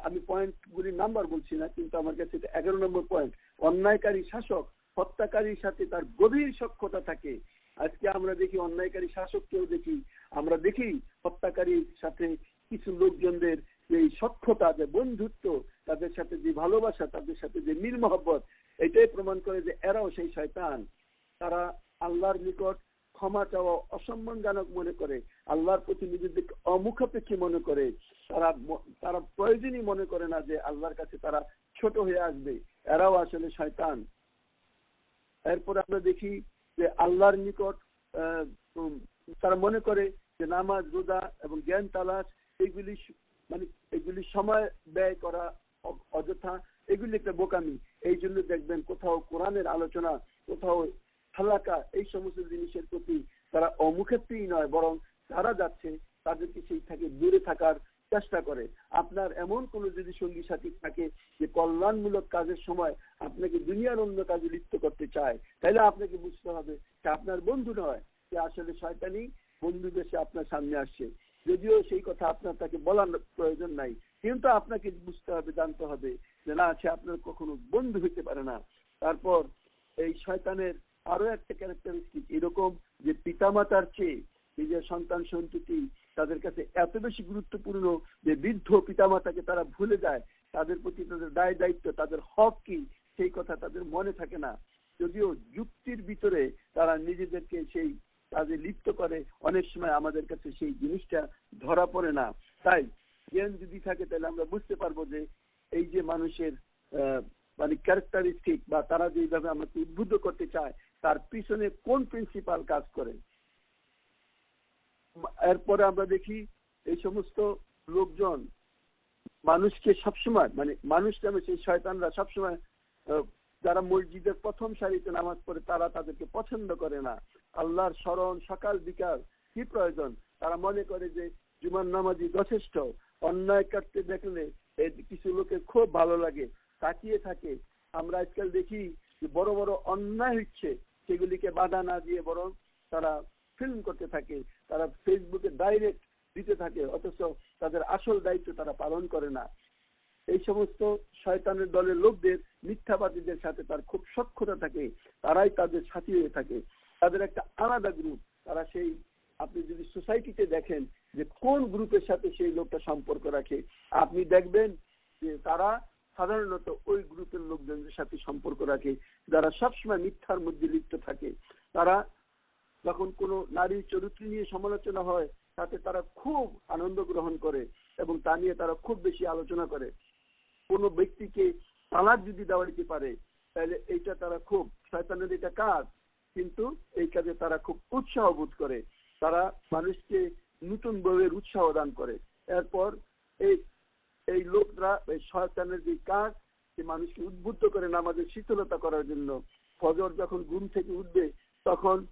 আমি পয়েন্টগুলির নাম্বার বলছি না, কিন্তু আমার কাছে 11 নম্বর পয়েন্ট, অন্যায়কারী শাসক হত্যাকারীর সাথে তার গভীর সখ্যতা থাকে। আজকে আমরা দেখি অন্যায়কারী শাসককেও দেখি, আমরা দেখি হত্যাকারীর সাথে কিছু লোকজনদের যে সখ্যতা, যে বন্ধুত্ব, তাদের সাথে যে ভালোবাসা, তাদের সাথে যে মিল মহব্বত, এটাই প্রমাণ করে যে এরাও সেই শয়তান। তারা আল্লাহর নিকট ক্ষমা চাওয়া অসম্মানজনক মনে করে, আল্লাহর প্রতি নিজেদেরকে অমুখাপেক্ষী মনে করে, তারা প্রয়োজনই মনে করে না যে আল্লাহর কাছে তারা ছোট হয়ে আসবে। এরাও আসলে শয়তান। এরপর আমরা দেখি যে আল্লাহর নিকট তারা মনে করে যে নামাজ, রোজা এবং জ্ঞান তালাশ এগুলি সময় ব্যয় করা অযথা, এগুলি একটা বোকামি। এই জন্য দেখবেন কোথাও কোরআনের আলোচনা, কোথাও হালাকা, এই সমস্ত জিনিসের প্রতি তারা অমুখাপেক্ষী নয়, বরং তারা যাচ্ছে তাদেরকে সেই থেকে দূরে থাকার চেষ্টা করে। আপনার এমন কোনো যদি সঙ্গী সাথী থাকে যে কল্যাণমূলক কাজের সময় আপনাকে দুনিয়ার অন্য কাজে লিপ্ত করতে চায়, তাহলে আপনাকে বুঝতে হবে যে আপনার বন্ধু নয়, সে আসলে শয়তানি বন্ধু দেশে আপনার সামনে আসছে। যদিও সেই কথা আপনার তাকে বলার প্রয়োজন নাই, কিন্তু আপনাকে বুঝতে হবে, জানতে হবে যে না, সে আপনার কখনো বন্ধু হতে পারে না। তারপর এই শয়তানের আরো একটা ক্যারেক্টারিস্টিক এরকম যে পিতামাতার চেয়ে নিজের সন্তান সন্ততি তাদের কাছে এত বেশি গুরুত্বপূর্ণ যে বৃদ্ধ পিতামাতাকে তারা ভুলে যায়, তাদের প্রতি তাদের দায় দায়িত্ব, তাদের হক কি সেই কথা তাদের মনে থাকে না। যদিও যুক্তির ভিতরে তারা নিজেদেরকে সেই কাজে লিপ্ত করে, অনেক সময় আমাদের কাছে সেই জিনিসটা ধরা পড়ে না। তাই জ্ঞান যদি থাকে তাহলে আমরা বুঝতে পারবো যে এই যে মানুষের মানে ক্যারেক্টারিস্টিক বা তারা যেভাবে আমাকে উদ্বুদ্ধ করতে চায় তার পিছনে কোন প্রিন্সিপাল কাজ করে। এরপরে আমরা দেখি এই সমস্ত লোকজন মানুষকে সবসময় মানে মানুষ নামে সেই শয়তানরা সবসময় যারা মসজিদের প্রথম সারিতে নামাজ পড়ে তারা তাদেরকে পছন্দ করে না। আল্লাহর স্মরণ সকাল বিকাল কি প্রয়োজন, তারা মনে করে যে জুমার নামাজি যথেষ্ট। অন্যায় করতে দেখলে কিছু লোকের খুব ভালো লাগে, তাকিয়ে থাকে। আমরা আজকাল দেখি যে বড় বড় অন্যায় হচ্ছে, সেগুলিকে বাধা না দিয়ে বরং তারা ফিল্ম করতে থাকে, তারা ফেসবুকে ডাইরেক্ট দিতে থাকে, অথচ তাদের আসল দায়িত্ব তারা পালন করে না। এই সমস্ত শয়তানের দলের লোকদের মিথ্যাবাদীদের সাথে তার খুব সখ্যতা থাকে, তারাই তাদের সাথী হয়ে থাকে। তাদের একটা আলাদা গ্রুপ, তারা সেই আপনি যদি সোসাইটিতে দেখেন যে কোন গ্রুপের সাথে সেই লোকটা সম্পর্ক রাখে, আপনি দেখবেন যে তারা সাধারণত ওই গ্রুপের লোকজনের সাথে সম্পর্ক রাখে যারা সবসময় মিথ্যার মধ্যে লিপ্ত থাকে। তারা যখন কোনো নারী চরিত্র নিয়ে সমালোচনা হয় তাতে তারা খুব আনন্দ গ্রহণ করে এবং তা নিয়ে তারা খুব বেশি আলোচনা করে। কোনো ব্যক্তিকে তালাক যদি দেওয়া দিতে পারে তাহলে এইটা তারা খুব, শয়তানের এটা কাজ, কিন্তু এই কাজে তারা খুব উৎসাহ বোধ করে। তারা মানুষকে নতুন বউয়ের উৎসাহ দান করে। এরপর এই লোকরা এই শয়তানের যে কাজ, সে মানুষকে উদ্বুদ্ধ করে নামাজের শীতলতা করার জন্য। ফজর যখন ঘুম থেকে উঠবে তখন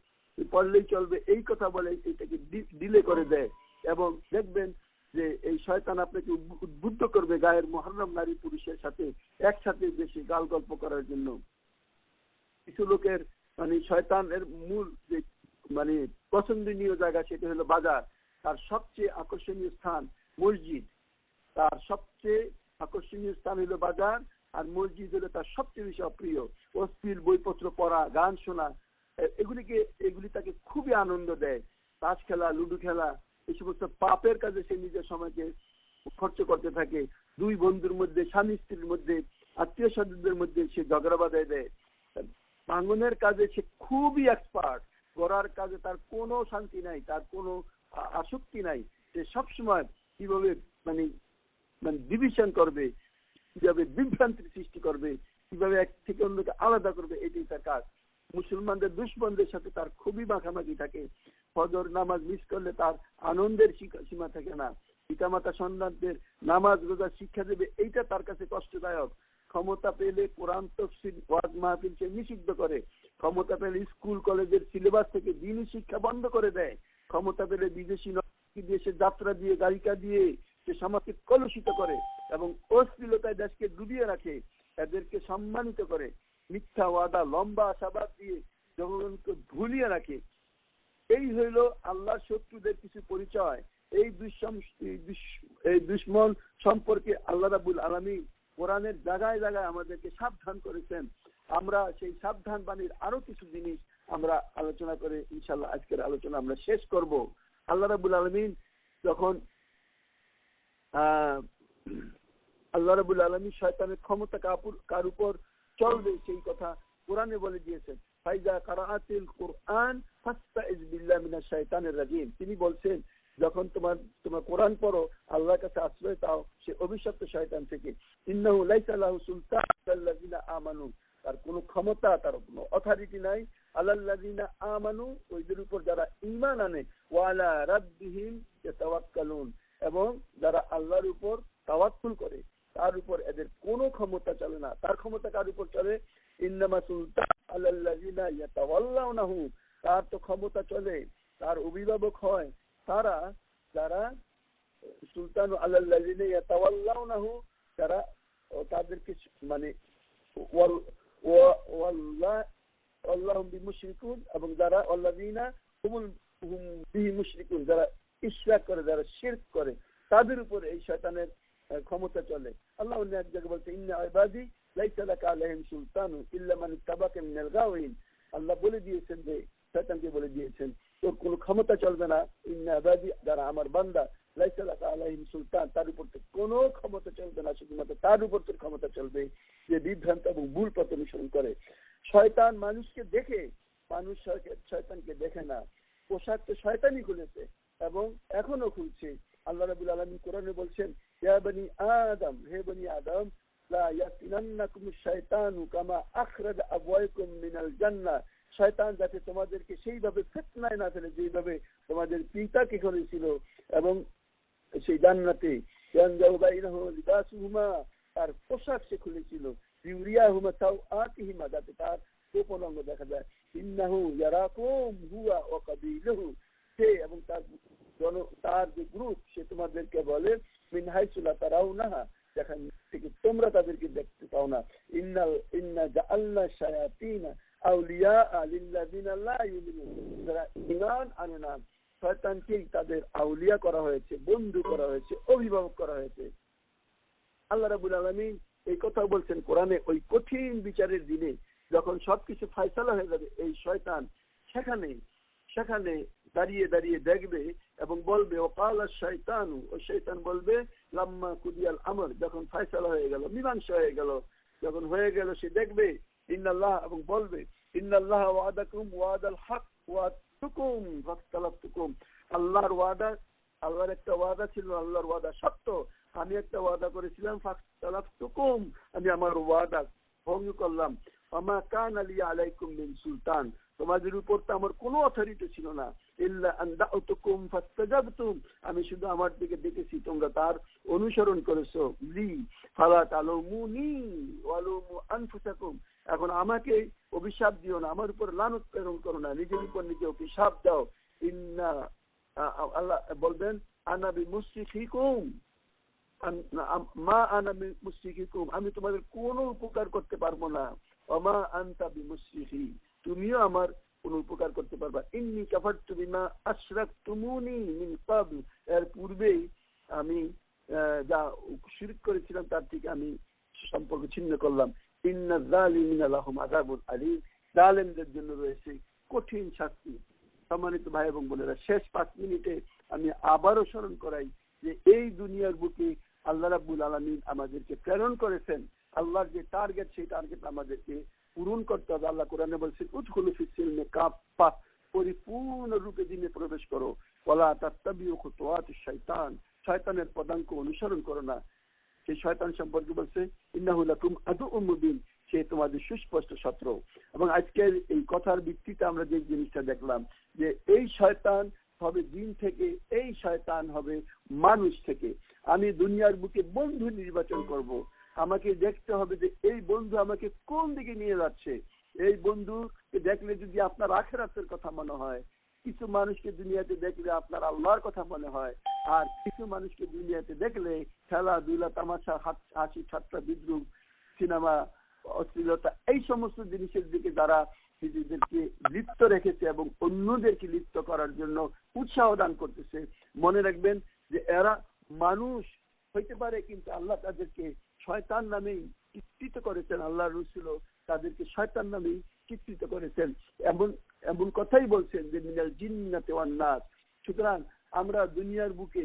পড়লেই চলবে এই কথা বলে এটাকে ডিলে করে দেয়, এবং দেখবেন যে এই শয়তান আপনাকে উদ্বুদ্ধ করবে গায়ের মুহররম নারী পুরুষের সাথে একসাথে বেশি গাল গল্প করার জন্য। কিছু লোকের মানে শয়তানের মূল যে মানে পছন্দনীয় জায়গা সেটা হলো বাজার, তার সবচেয়ে আকর্ষণীয় স্থান মসজিদ, তার সবচেয়ে আকর্ষণীয় স্থান হলো বাজার, আর মসজিদ হলো তার সবচেয়ে বেশি অপ্রিয়। অশ্লীল বইপত্র পড়া, গান শোনা, এগুলি তাকে খুবই আনন্দ দেয়। তাস খেলা, লুডো খেলা, এই সমস্ত পাপের কাজে সে নিজের সময়কে খরচ করতে থাকে। দুই বন্ধুর মধ্যে, স্বামী স্ত্রীর মধ্যে, আত্মীয় স্বজনদের মধ্যে সে ঝগড়া বাঁধায় দেয়। ভাঙনের কাজে সে খুবই এক্সপার্ট, গড়ার কাজে তার কোনো শান্তি নাই, তার কোনো আসক্তি নাই। সে সবসময় কিভাবে মানে ডিভিশন করবে, কিভাবে বিভ্রান্তির সৃষ্টি করবে, কিভাবে এক থেকে অন্যকে আলাদা করবে, এটাই তার কাজ। মুসলমানদের দুশ্মনদের সাথে তার খুবই মাখামাখি থাকে। ফজর নামাজ মিস করলে তার আনন্দের সীমা থাকে না। পিতামাতা সন্তানদের নামাজ রোজা শিক্ষা দেবে, এইটা তার কাছে কষ্টদায়ক। ক্ষমতা পেলে কোরআন তাফসীর ওয়াজ মাহফিলকে নিষিদ্ধ করে, ক্ষমতা পেলে স্কুল কলেজের সিলেবাস থেকে দ্বীনি শিক্ষা বন্ধ করে দেয়, ক্ষমতা পেলে বিদেশি দেশে যাত্রা দিয়ে গায়িকা দিয়ে সে সমাজকে কলুষিত করে এবং অশ্লীলতায় দেশকে ডুবিয়ে রাখে, এদেরকে সম্মানিত করে, মিথ্যা ওয়াদা লম্বা আশাবাদ দিয়ে জনগণকে ভুলিয়ে রাখে। এই হইল আল্লাহর শত্রুদের কিছু পরিচয়। এই দুশ্মন সম্পর্কে আল্লাহ রাব্বুল আলামিন কোরআনের জায়গায় জায়গায় আমাদেরকে সাবধান করেছেন। আমরা সেই সাবধান বাণীর আরো কিছু জিনিস আমরা আলোচনা করে ইনশাআল্লাহ আজকের আলোচনা আমরা শেষ করব। আল্লাহ রাব্বুল আলামিন যখন আল্লাহ রাব্বুল আলামিন শয়তানের ক্ষমতা কার উপর চলবে সেই কথা কোরআনে বলে দিয়েছেন, ফাইজা কারাআতিল কুরআন ফাস্তাইজ বিল্লাহি মিনাশ শাইতানির রাজিম। তিনি বলছেন যখন তোমার কোরআন পড়ো আল্লাহর কাছে আশ্রয় চাও সে অভিশপ্ত শয়তান থেকে। ইন্নাহু লাইসা লাহু সুলতান আলাল্লাযিনা আমানু, তার কোনো ক্ষমতা, তার কোনো অথরিটি নাই। আলাল্লাযিনা আমানু, ওইদের উপর যারা ঈমান আনে, ওয়া আলা রাব্বিহিম ইয়াতাওয়াক্কালুন, এবং যারা আল্লাহর উপর তাওয়াক্কুল করে তার উপর এদের কোনো ক্ষমতা চলে না। তার ক্ষমতা কার উপর চলে? ইন্নামা সুলতান আলাল্লাযিনা ইয়াতাওয়াল্লাউনাহু, তার তো ক্ষমতা চলে, তার অভিভাবক হয় তারা যারা সুলতান আলাল্লাযিনা ইয়াতাওয়াল্লাউনাহু, যারা তাদেরকে মানে আল্লাহুম বিমুশরিকুন, এবং যারা আল্লাযিনা হুম বিহি মুশরিকুন, যারা ইশরাক করে, যারা শিরক করে, তাদের উপর এই শয়তানের ক্ষমতা চলে। আল্লাহ এক জায়গায় বলছে ইন্না ইবাদি লাইসা লাকা আলাইহিম সুলতানু ইল্লা মান ইত্তাবাকা মিনাল গাওয়িন, আল্লাহ বলে দিয়েছেন যে শয়তানকে বলে দিয়েছেন তোর কোনো ক্ষমতা চলবে না, ইন্না ইবাদি যারা আমার বান্দা লাইসা লাকা আলাইহিম সুলতান, তার উপর তো কোনো ক্ষমতা চলবে না, শুধুমাত্র তার উপর তোর ক্ষমতা চলবে যে বিভ্রান্ত এবং ভুল পথ অনুসরণ করে। শয়তান মানুষকে দেখে, মানুষ শয়তানকে দেখে না। পোশাক তো শয়তানই খুলেছে এবং এখনো খুলছে। আল্লাহ রাব্বুল আলামিন কোরআনে বলছেন, ইয়া বনি আদম, হে বনি আদম, লা ইয়াফতিনান্নাকুম শাইতানু কামা আখরাজা আবওয়াইকুম মিনাল জান্নাহ, শয়তান যাতে তোমাদেরকে সেইভাবে ফিতনায় না ফেলে যেইভাবে তোমাদের পিতাকে করেছিল এবং সেই জান্নাতে ইয়ানজাউ বাইনাহু লিবাসুহুমা, তার পোশাক সে খুলেছিল, ইউরিয়াহুমা সাওআতিহিমা, যাতে তার গোপন অঙ্গ দেখা যায়। ইন্নাহু ইয়ারাকুম হুয়া ওয়া কাবিলুহু, সে এবং তার যে গ্রুপ সে তোমাদেরকে বলে মিন হাইসু লা তারাউনাহা, যেখান থেকে তোমরা তাদেরকে দেখতে পাও না। ইন্না জাআলনা শায়াতিনা আউলিয়া লিল্লাযিনা লা ইউমিনুন, যারা ঈমান আনে না শয়তানকেই তাদের আউলিয়া করা হয়েছে, বন্ধু করা হয়েছে, অভিভাবক করা হয়েছে। আল্লাহ রাব্বুল আলামিন এই কথা বলছেন কোরআনে, ওই কঠিন বিচারের দিনে যখন সবকিছু ফায়সালা হয়ে যাবে, এই শয়তান সেখানে দাঁড়িয়ে দাঁড়িয়ে দেখবে এবং বলবে, ও কালা শয়তানু, ও শয়তান বলবে লাম্মা কুদিয়াল আমর, যখন ফায়সালা হয়ে গেল, মীমাংসা হয়ে গেল, যখন হয়ে গেল, সে দেখবে ইন্নাল্লাহ, এবং বলবে ইন্নাল্লাহ ওয়াদাকুম ওয়াদাল হক ওয়াতুকুম ফাখতালাফতুকুম, আল্লাহর ওয়াদা, আল্লাহর একটা ওয়াদা ছিল, আল্লাহর ওয়াদা সত্য, আমি একটা ওয়াদা করেছিলাম, ফাখতালাফতুকুম, আমি আমার ওয়াদা ভঙ্গ করলাম। ওমা কানা লি আলাইকুম মিন সুলতান, তোমাদের উপর তো আমার কোনো অথরিটি ছিল না, ইল্লা আন দাউতুকুম ফাস্তাজাবতুম, আমি শুধু আমার দিকে ডেকেছি, তোমরা তার অনুসরণ করেছো। লি ফালা তালুমুনি ওয়ালুমু আনফুসাকুম, এখন আমাকে অভিশাপ দিও না, আমার উপর লানত প্রেরণ করো না, নিজের উপর নিজে অভিশাপ দাও। ইন্না আল্লাহ বলবেন আনা বিমুসরিখিকুম, মা আনা বিমুসরিখিকুম, আমি তোমাদের কোনো উপকার করতে পারবো না। ওমা আনতা বিমুসরিখি, তুমিও আমার কোনো উপকার করতে পারবা। ইন্নী কাফারতু বিমা আশরাকতুমুনি মিন ক্বাবল, এর পূর্বেই আমি যা শিরক করেছিলাম তার থেকে আমি সম্পর্ক ছিন্ন করলাম। ইন্না যালিমিনা লাহুম আযাবুন আলীম, জালেমদের জন্য রয়েছে কঠিন শাস্তি। সম্মানিত ভাই এবং বোনেরা, শেষ 5 মিনিটে আমি আবারও স্মরণ করাই যে এই দুনিয়ার বুকে আল্লাহ রাব্বুল আলামিন আমাদেরকে প্রেরণ করেছেন। আল্লাহর যে টার্গেট, সেই টার্গেট আমাদেরকে পূরণ করতে হবে। আল্লাহ কোরআনে বলছেন, উদখুলু ফিস সিলমি কাফা, পরিপূর্ণ রূপে দিনে প্রবেশ করো। ওয়ালা তাত্তাবিউ খুতুওয়াতিশ শাইতান, শয়তানের পদাঙ্ক অনুসরণ করো না। সেই শয়তান সম্পর্কে বলছে, ইন্নাহু লাকুম আদুউম মুবিন, সে তোমাদের সুস্পষ্ট শত্রু। এবং আজকের এই কথার ভিত্তিতে আমরা যে জিনিসটা দেখলাম যে এই শয়তান হবে জিন থেকে, এই শয়তান হবে মানুষ থেকে। আমি দুনিয়ার বুকে বন্ধু নির্বাচন করব, আমাকে দেখতে হবে যে এই বন্ধু আমাকে কোন দিকে নিয়ে যাচ্ছে। এই বন্ধুকে দেখলে যদি আপনার আখিরাতের কথা মনে হয়, কিছু মানুষকে দুনিয়াতে দেখলে আপনার আল্লাহর কথা মনে হয়, আর কিছু মানুষকে দুনিয়াতে দেখলে খেলাধুলা, তামাশা, হাসি ঠাট্টা, বিদ্রুপ, সিনেমা, অশ্লীলতা, এই সমস্ত জিনিসের দিকে যারা নিজেদেরকে লিপ্ত রেখেছে এবং অন্যদেরকে লিপ্ত করার জন্য উৎসাহ দান করতেছে, মনে রাখবেন যে এরা মানুষ হইতে পারে, কিন্তু আল্লাহ তাদেরকে শয়তান নামেই চিত্রিত করেছেন। আল্লাহ রাসূলও তাদেরকে শয়তান নামেই চিত্রিত করেছেন। এমন কথাই বলছেন যে মিনাল জিন্নাতি ওয়ান নাস। সুতরাং আমরা দুনিয়ার বুকে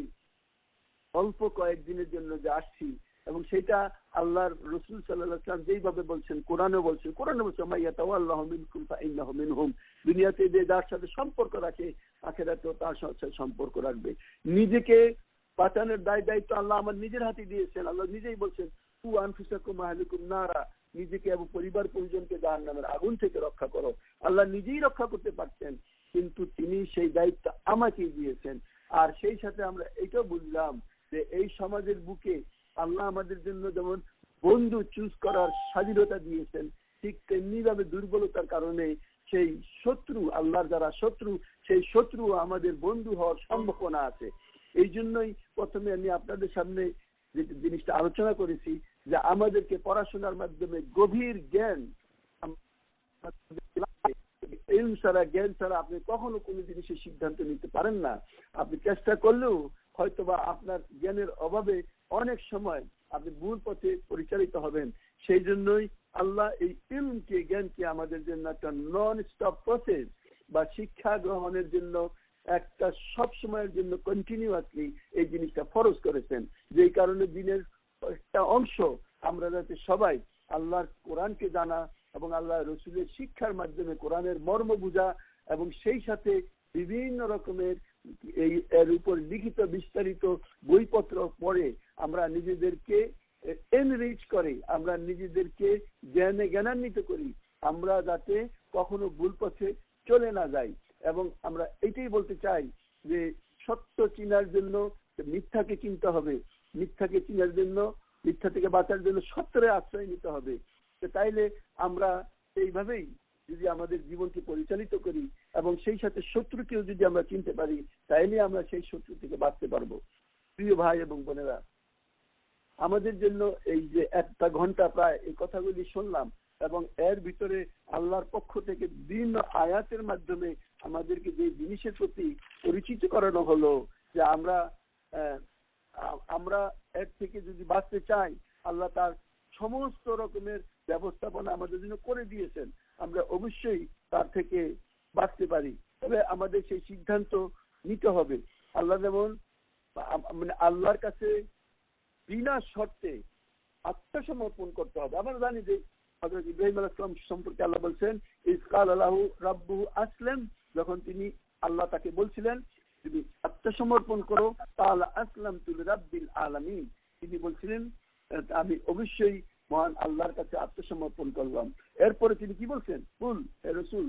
অল্প কয়েকদিনের জন্য যে আসছি, এবং সেটা আল্লাহর রাসূল সাল্লাল্লাহু আলাইহি ওয়াসাল্লাম যেইভাবে বলছেন, কোরআনে বলছে মাইয়াতাওয়াল্লাহু মিনকুম ফাইন্নাহু মিনহুম, দুনিয়াতে যে যার সাথে সম্পর্ক রাখে আখিরাতেও তার সাথে সম্পর্ক রাখবে। নিজেকে বাঁচানোর দায়িত্ব আল্লাহ আমার নিজের হাতে দিয়েছেন। আল্লাহ নিজেই বলছেন, কু আনফুসাকুম আহলিকুম নারা, নিজেকে এবং পরিবার পরিজনকে জাহান্নামের আগুন থেকে রক্ষা করো। আল্লাহ নিজেই রক্ষা করতে পারতেন, কিন্তু তিনি সেই দায়িত্ব আমাকেই দিয়েছেন। আর সেই সাথে আমরা এটাও বুঝলাম যে এই সমাজের বুকে আল্লাহ আমাদের জন্য যেমন বন্ধু চুজ করার স্বাধীনতা দিয়েছেন, ঠিক তেমনি ভাবে দুর্বলতার কারণে সেই শত্রু, আল্লাহর যারা শত্রু, সেই শত্রু আমাদের বন্ধু হওয়ার সম্ভাবনা আছে। এই জন্যই প্রথমে আমি আপনাদের সামনে যে জিনিসটা আলোচনা করেছি যে আমাদেরকে পড়াশোনার মাধ্যমে গভীর জ্ঞান, জ্ঞান ছাড়া আপনি কখনো কোনো জিনিসের সিদ্ধান্ত নিতে পারেন না। আপনি চেষ্টা করলেও হয়তোবা আপনার জ্ঞানের অভাবে অনেক সময় আপনি ভুল পথে পরিচালিত হবেন। সেই জন্যই আল্লাহ এই ইলমকে, জ্ঞানকে আমাদের জন্য একটা নন স্টপ প্রসেস বা শিক্ষা গ্রহণের জন্য একটা সব সময়ের জন্য কন্টিনিউয়াসলি এই জিনিসটা ফরজ করেছেন। যেই কারণে দিনের একটা অংশ আমরা যাতে সবাই আল্লাহর কোরআনকে জানা এবং আল্লাহ রসুলের শিক্ষার মাধ্যমে কোরআনের মর্ম বুঝা এবং সেই সাথে বিভিন্ন রকমের এই এর উপর লিখিত বিস্তারিত বইপত্র পড়ে আমরা নিজেদেরকে এনরিচ করি, আমরা নিজেদেরকে জ্ঞানান্বিত করি, আমরা যাতে কখনো ভুল পথে চলে না যাই। এবং আমরা এটাই বলতে চাই যে সত্য চিনার জন্য মিথ্যাকে চিনতে হবে, মিথ্যাকে চিনার জন্য, মিথ্যা থেকে বাঁচার জন্য সত্যের আশ্রয় নিতে হবে। তাইলে আমরা এইভাবেই যদি আমাদের জীবনকে পরিচালিত করি এবং সেই সাথে শত্রুকেও যদি আমরা চিনতে পারি, তাইলে আমরা সেই শত্রু থেকে বাঁচতে পারবো। প্রিয় ভাই এবং বোনেরা, আমাদের জন্য এই যে একটা ঘন্টা প্রায় এই কথাগুলি শুনলাম এবং এর ভিতরে আল্লাহর পক্ষ থেকে বিভিন্ন আয়াতের মাধ্যমে আমাদেরকে যে জিনিসের প্রতি পরিচিত করানো হলো যে আমরা এর থেকে যদি বাঁচতে চাই, আল্লাহ তার সমস্ত রকমের ব্যবস্থাপনা আমাদের জন্য করে দিয়েছেন, আমরা অবশ্যই তার থেকে বাঁচতে পারি। তবে আমাদের সেই সিদ্ধান্ত নিতে হবে। আল্লাহ যেমন আল্লাহর কাছে বিনা শর্তে আত্মসমর্পণ করতে হবে। আমরা জানি যে হযরত ইব্রাহিম আলাইহিস সালাম সম্পর্কে আল্লাহ বলছেন, ইজ ক্বালা লাহু রাব্বুহু আসলিম, যখন তিনি আল্লাহ তাকে বলছিলেন তুমি আত্মসমর্পণ করো, ক্বালা আসলামতু লিরাব্বিল আলামিন, তিনি বলছিলেন আমি অবশ্যই মহান আল্লাহর কাছে আত্মসমর্পণ করলাম। এরপরে তিনি কি বলছেন, কুল হে রাসূল,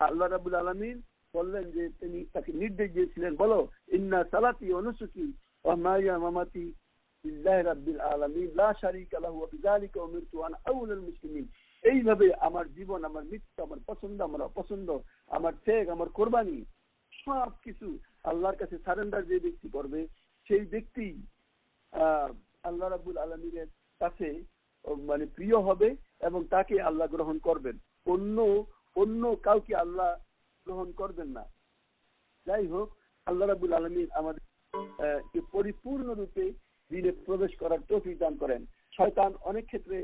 আল্লাহ রাব্বুল আলামিন বললেন যে তিনি তাকে নির্দেশ দিয়েছিলেন, বলো ইন্না সালাতি ওয়া নুসুকি ওয়া মাহিয়া মামাতি লিল্লাহি রাব্বিল আলামিন লা শারীকা লাহু ওয়া বিযালিকা উমিরতু আনা আউয়ালুল মুসলিমিন। এইভাবে আমার জীবন, আমার মৃত্যু, আমার পছন্দ, আমার অপছন্দ, আমার ত্যাগ, আমার কোরবানি সব কিছু আল্লাহর কাছে সারেন্ডার যে ব্যক্তি করবে, সেই ব্যক্তি আল্লাহ রাব্বুল আলামিনের কাছে মানে প্রিয় হবে এবং তাকে আল্লাহ গ্রহণ করবেন, অন্য কাউকে আল্লাহ গ্রহণ করবেন না। যাই হোক, আল্লাহ রাব্বুল আলামিন আমাদের পরিপূর্ণ রূপে দিনে প্রবেশ করার তৌফিক দান করেন। শয়তান অনেক ক্ষেত্রে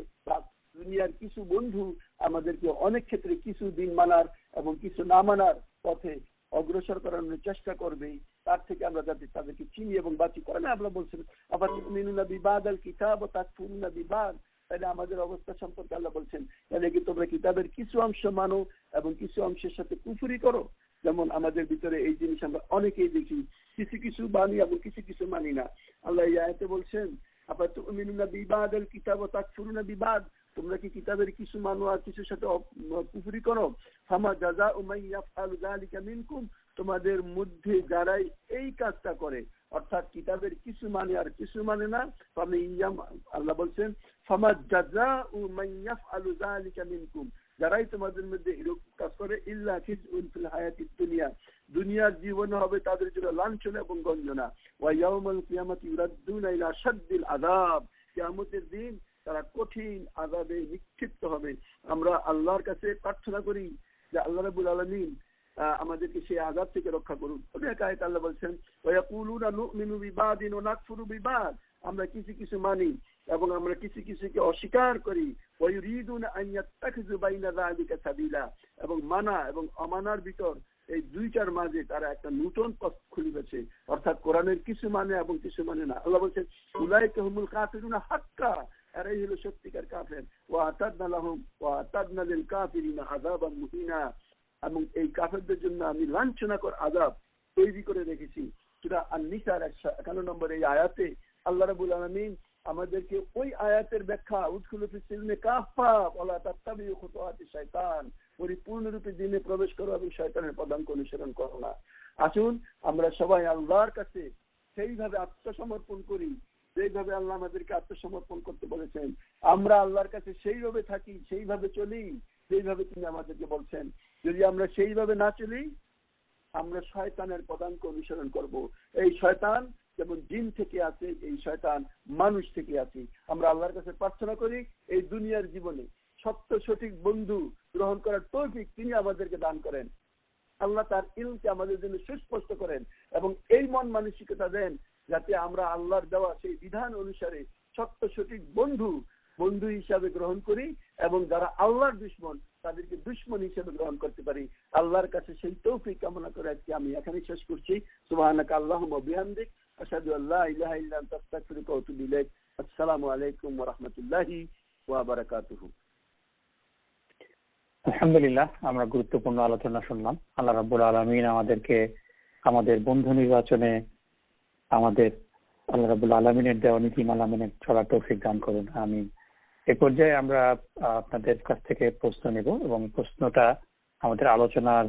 দুনিয়ার কিছু বন্ধু আমাদেরকে অনেক ক্ষেত্রে কিছু দিন মানার এবং কিছু না মানার পথে অগ্রসর করানোর চেষ্টা করবে, তার থেকে আমরা যাতে তাদেরকে চিনি এবং বাঁচি। করেন আমরা বলছিলাম আবার তুমিনুনা বিবাদাল কিতাব ওয়া তাকফুরুনা বিবাদ, তাহলে আমাদের অবস্থা সম্পর্কে আল্লাহ বলছেন তাহলে কি তোমরা কিতাবের কিছু অংশ মানো এবং কিছু অংশের সাথে কুফরি করো। যেমন আমাদের ভিতরে এই জিনিস আমরা অনেকেই দেখি, কিছু কিছু মানি এবং কিছু কিছু মানি না। আল্লাহ এই আয়াতে বলছেন আবার তুমিনুনা বিবাদাল কিতাব ওয়া তাকফুরুনা বিবাদ, তোমরা কি কিতাবের কিছু মানো আর কিছুর সাথে কুফরি করো। ফামা জাযাউ মান ইয়াফআলু যালিকা মিনকুম, তোমাদের মধ্যে যারাই এই কাজটা করে, অর্থাৎ কিতাবের কিছু মানে আর কিছু মানে না, আল্লাহ বলছেন ফামা জাযাউ মান ইয়াফআলু যালিকা মিনকুম, যারাই তোমাদের মধ্যে এরকম কাজ করে ইল্লা খিজউন ফিল হায়াতিদ দুনিয়া, দুনিয়ার জীবনে হবে তাদের জন্য লাঞ্ছনা এবং গঞ্জনা। ওয়া ইয়াউমাল কিয়ামাতি ইউরাদ্দুনা ইলা শাদ্দিল আযাব, কিয়ামতের দিন তারা কঠিন আযাবে নিক্ষিপ্ত হবে। আমরা আল্লাহর কাছে প্রার্থনা করি যে আল্লাহ রাব্বুল আলামিন আমাদেরকে সেই আযাব থেকে রক্ষা করুন। অনেক আয়াতে আল্লাহ বলছেন ওয়া ইয়াকুলুনা নুমিনু বিবাদিন ওয়া নাকফুরু বিবাদ, আমরা কিছু কিছু মানি এবং আমরা কিছু কিছুকে অস্বীকার করি। ওয়া ইউরিদুনা আন ইয়াত্তাখিযু বাইনা যালিকা সাবিলা, এবং মানা এবং অমানার ভিতর এই দুইটার মাঝে তারা একটা নতুন পথ খুলিবেছে, অর্থাৎ কোরআনের কিছু মানে এবং কিছু মানে না। আল্লাহ বলছেন উলাইকা হুমুল কাফিরুনা হাক্কা, এরাই হলো সত্যিকার কাফের। ওয়া আতাদনা লিল কাফিরিনা আযাবান মুহিনা, এবং এই কাফেরদের জন্য আমি লাঞ্ছনাকর আযাব তৈরি করে রেখেছি। সূরা আন-নিসার 51 নম্বর এই আয়াতে আল্লাহ রাব্বুল আলামিন আমাদেরকে ওই আয়াতের ব্যাখ্যা উদখুলু ফিস সিলমি কাফা ওয়ালা তাত্তাবিউ খুতুওয়াতিশ শাইতান, পরিপূর্ণ রূপে দিনে প্রবেশ করো এবং শয়তানের পদাঙ্ক অনুসরণ করো না। আসুন আমরা সবাই আল্লাহর কাছে সেইভাবে আত্মসমর্পণ করি যেইভাবে আল্লাহ আমাদেরকে আত্মসমর্পণ করতে বলেছেন। আমরা আল্লাহর কাছে সেইভাবে থাকি, সেইভাবে চলি যেইভাবে তিনি আমাদেরকে বলছেন। যদি আমরা সেইভাবে না চলি, আমরা শয়তানের পদাঙ্ক অনুসরণ করব। এই শয়তান যেমন জিন থেকে আছে, এই শয়তান মানুষ থেকে আছে। আমরা আল্লাহর কাছে প্রার্থনা করি এই দুনিয়ার জীবনে সত্য সঠিক বন্ধু গ্রহণ করার তৌফিক তিনি আমাদেরকে দান করেন। আল্লাহ তার ইলমকে আমাদের জন্য সুস্পষ্ট করেন এবং এই মন মানসিকতা দেন যাতে আমরা আল্লাহর দেওয়া সেই বিধান অনুসারে সত্য সঠিক বন্ধু বন্ধু হিসাবে গ্রহণ করি এবং যারা আল্লাহর দুশমন তাদেরকে দুশমন হিসেবে গ্রহণ করতে পারি। আল্লাহর কাছে সেই তৌফিক কামনা করে আজকে আমি এখানে শেষ করছি। সুবহানাকা আল্লাহুম্মা বিহামদিক আশহাদু আল্লা ইলাহা ইল্লা আনতা আস্তাগফিরুকা ওয়া আতুবু ইলাইক। আসসালামু আলাইকুম ওয়া রাহমাতুল্লাহি ওয়া বারাকাতুহু। আলহামদুলিল্লাহ, আমরা গুরুত্বপূর্ণ আলোচনা শুনলাম। আল্লাহ রাব্বুল আলামিন আমাদেরকে আমাদের বন্ধু নির্বাচনে আমাদের আল্লাহ রাব্বুল আলামিনের দেওয়া নীতিমালা মেনে চলার তৌফিক দান করুন, আমিন। এ পর্যায়ে আমরা আপনাদের কাছ থেকে প্রশ্ন নেব এবং প্রশ্নটা আমাদের আলোচনার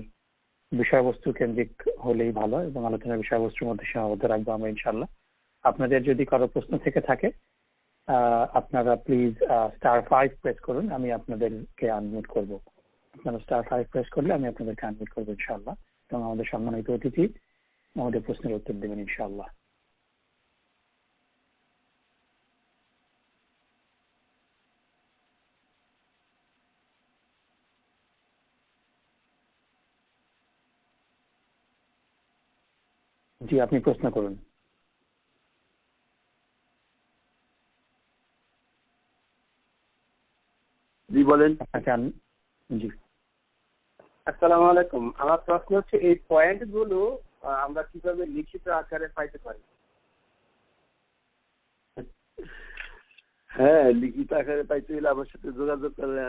বিষয়বস্তু কেন্দ্রিক হলেই ভালো এবং আলোচনার বিষয়বস্তুর মধ্যে সীমাবদ্ধ রাখবো আমরা ইনশাআল্লাহ। আপনাদের যদি কারো প্রশ্ন থেকে থাকে আপনারা প্লিজ *5 প্রেস করুন, আমি আপনাদেরকে আনমিউট করব। আপনারা *5 প্রেস করলে আমি আপনাদেরকে আনমিউট করবো ইনশাআল্লাহ এবং আমাদের সম্মানিত অতিথি আমাদের প্রশ্নের উত্তর দেবেন ইনশাআল্লাহ। জি, আপনি প্রশ্ন করুন। জি বলেন। আপনাকে জি, আসসালামু আলাইকুম। আমার প্রশ্ন হচ্ছে এই পয়েন্টগুলো আমরা কিভাবে লিখিত আকারে পাইতে পারি? হ্যাঁ, লিখিত আকারে পাইতে হলে আমার সাথে যোগাযোগ করলে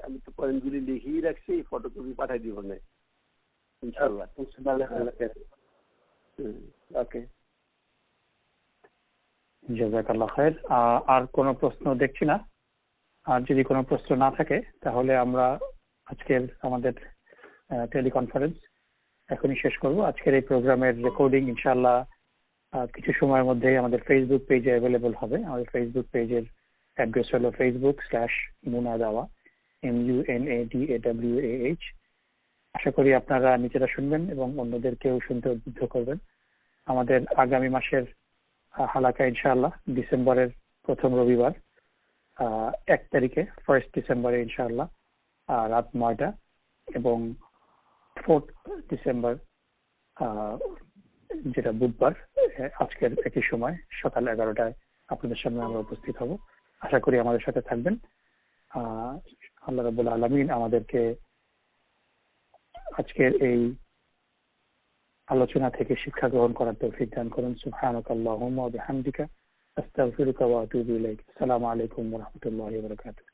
আমি তো পয়েন্টগুলি লিখেই রাখছি, ফটোকপি পাঠাই দিব না ইনশাআল্লাহ। ওকে, জাযাকাল্লাহ খায়ের। আর কোনো প্রশ্ন দেখছি না। আর যদি কোনো প্রশ্ন না থাকে তাহলে আমরা আজকের আমাদের টেলিকনফারেন্স এখনই শেষ করব। আজকের এই প্রোগ্রামের রেকর্ডিং ইনশাআল্লাহ কিছু সময়ের মধ্যেই আমাদের ফেসবুক পেজে অ্যাভেলেবল হবে। আমাদের ফেসবুক পেজের অ্যাড্রেস হলো facebook/munadawa MUNADAWAH। আশা করি আপনারা নিজেরা শুনবেন এবং অন্যদেরকেও শুনতে উদ্বুদ্ধ করবেন। আমাদের আগামী মাসের হালাকা ইনশাআল্লাহ ডিসেম্বরের প্রথম রবিবার 1 তারিখে 1 ডিসেম্বরে ইনশাআল্লাহ রাত 9টা এবং 4 ডিসেম্বর যেটা বুধবার আজকের একই সময় সকাল 11টায় আপনাদের সামনে আমরা উপস্থিত হব। আশা করি আমাদের সাথে থাকবেন। আল্লাহ রাব্বুল আলামিন আমাদেরকে আজকের এই আলোচনা থেকে শিক্ষা গ্রহণ করার তৌফিক দান করুন। সুবহানাকাল্লাহুম্মা ওয়া বিহামদিকা আস্তাগফিরুকা ওয়া আতুবু ইলাইক। আসসালামু আলাইকুম ওয়া রাহমাতুল্লাহি ওয়া বারাকাতুহু।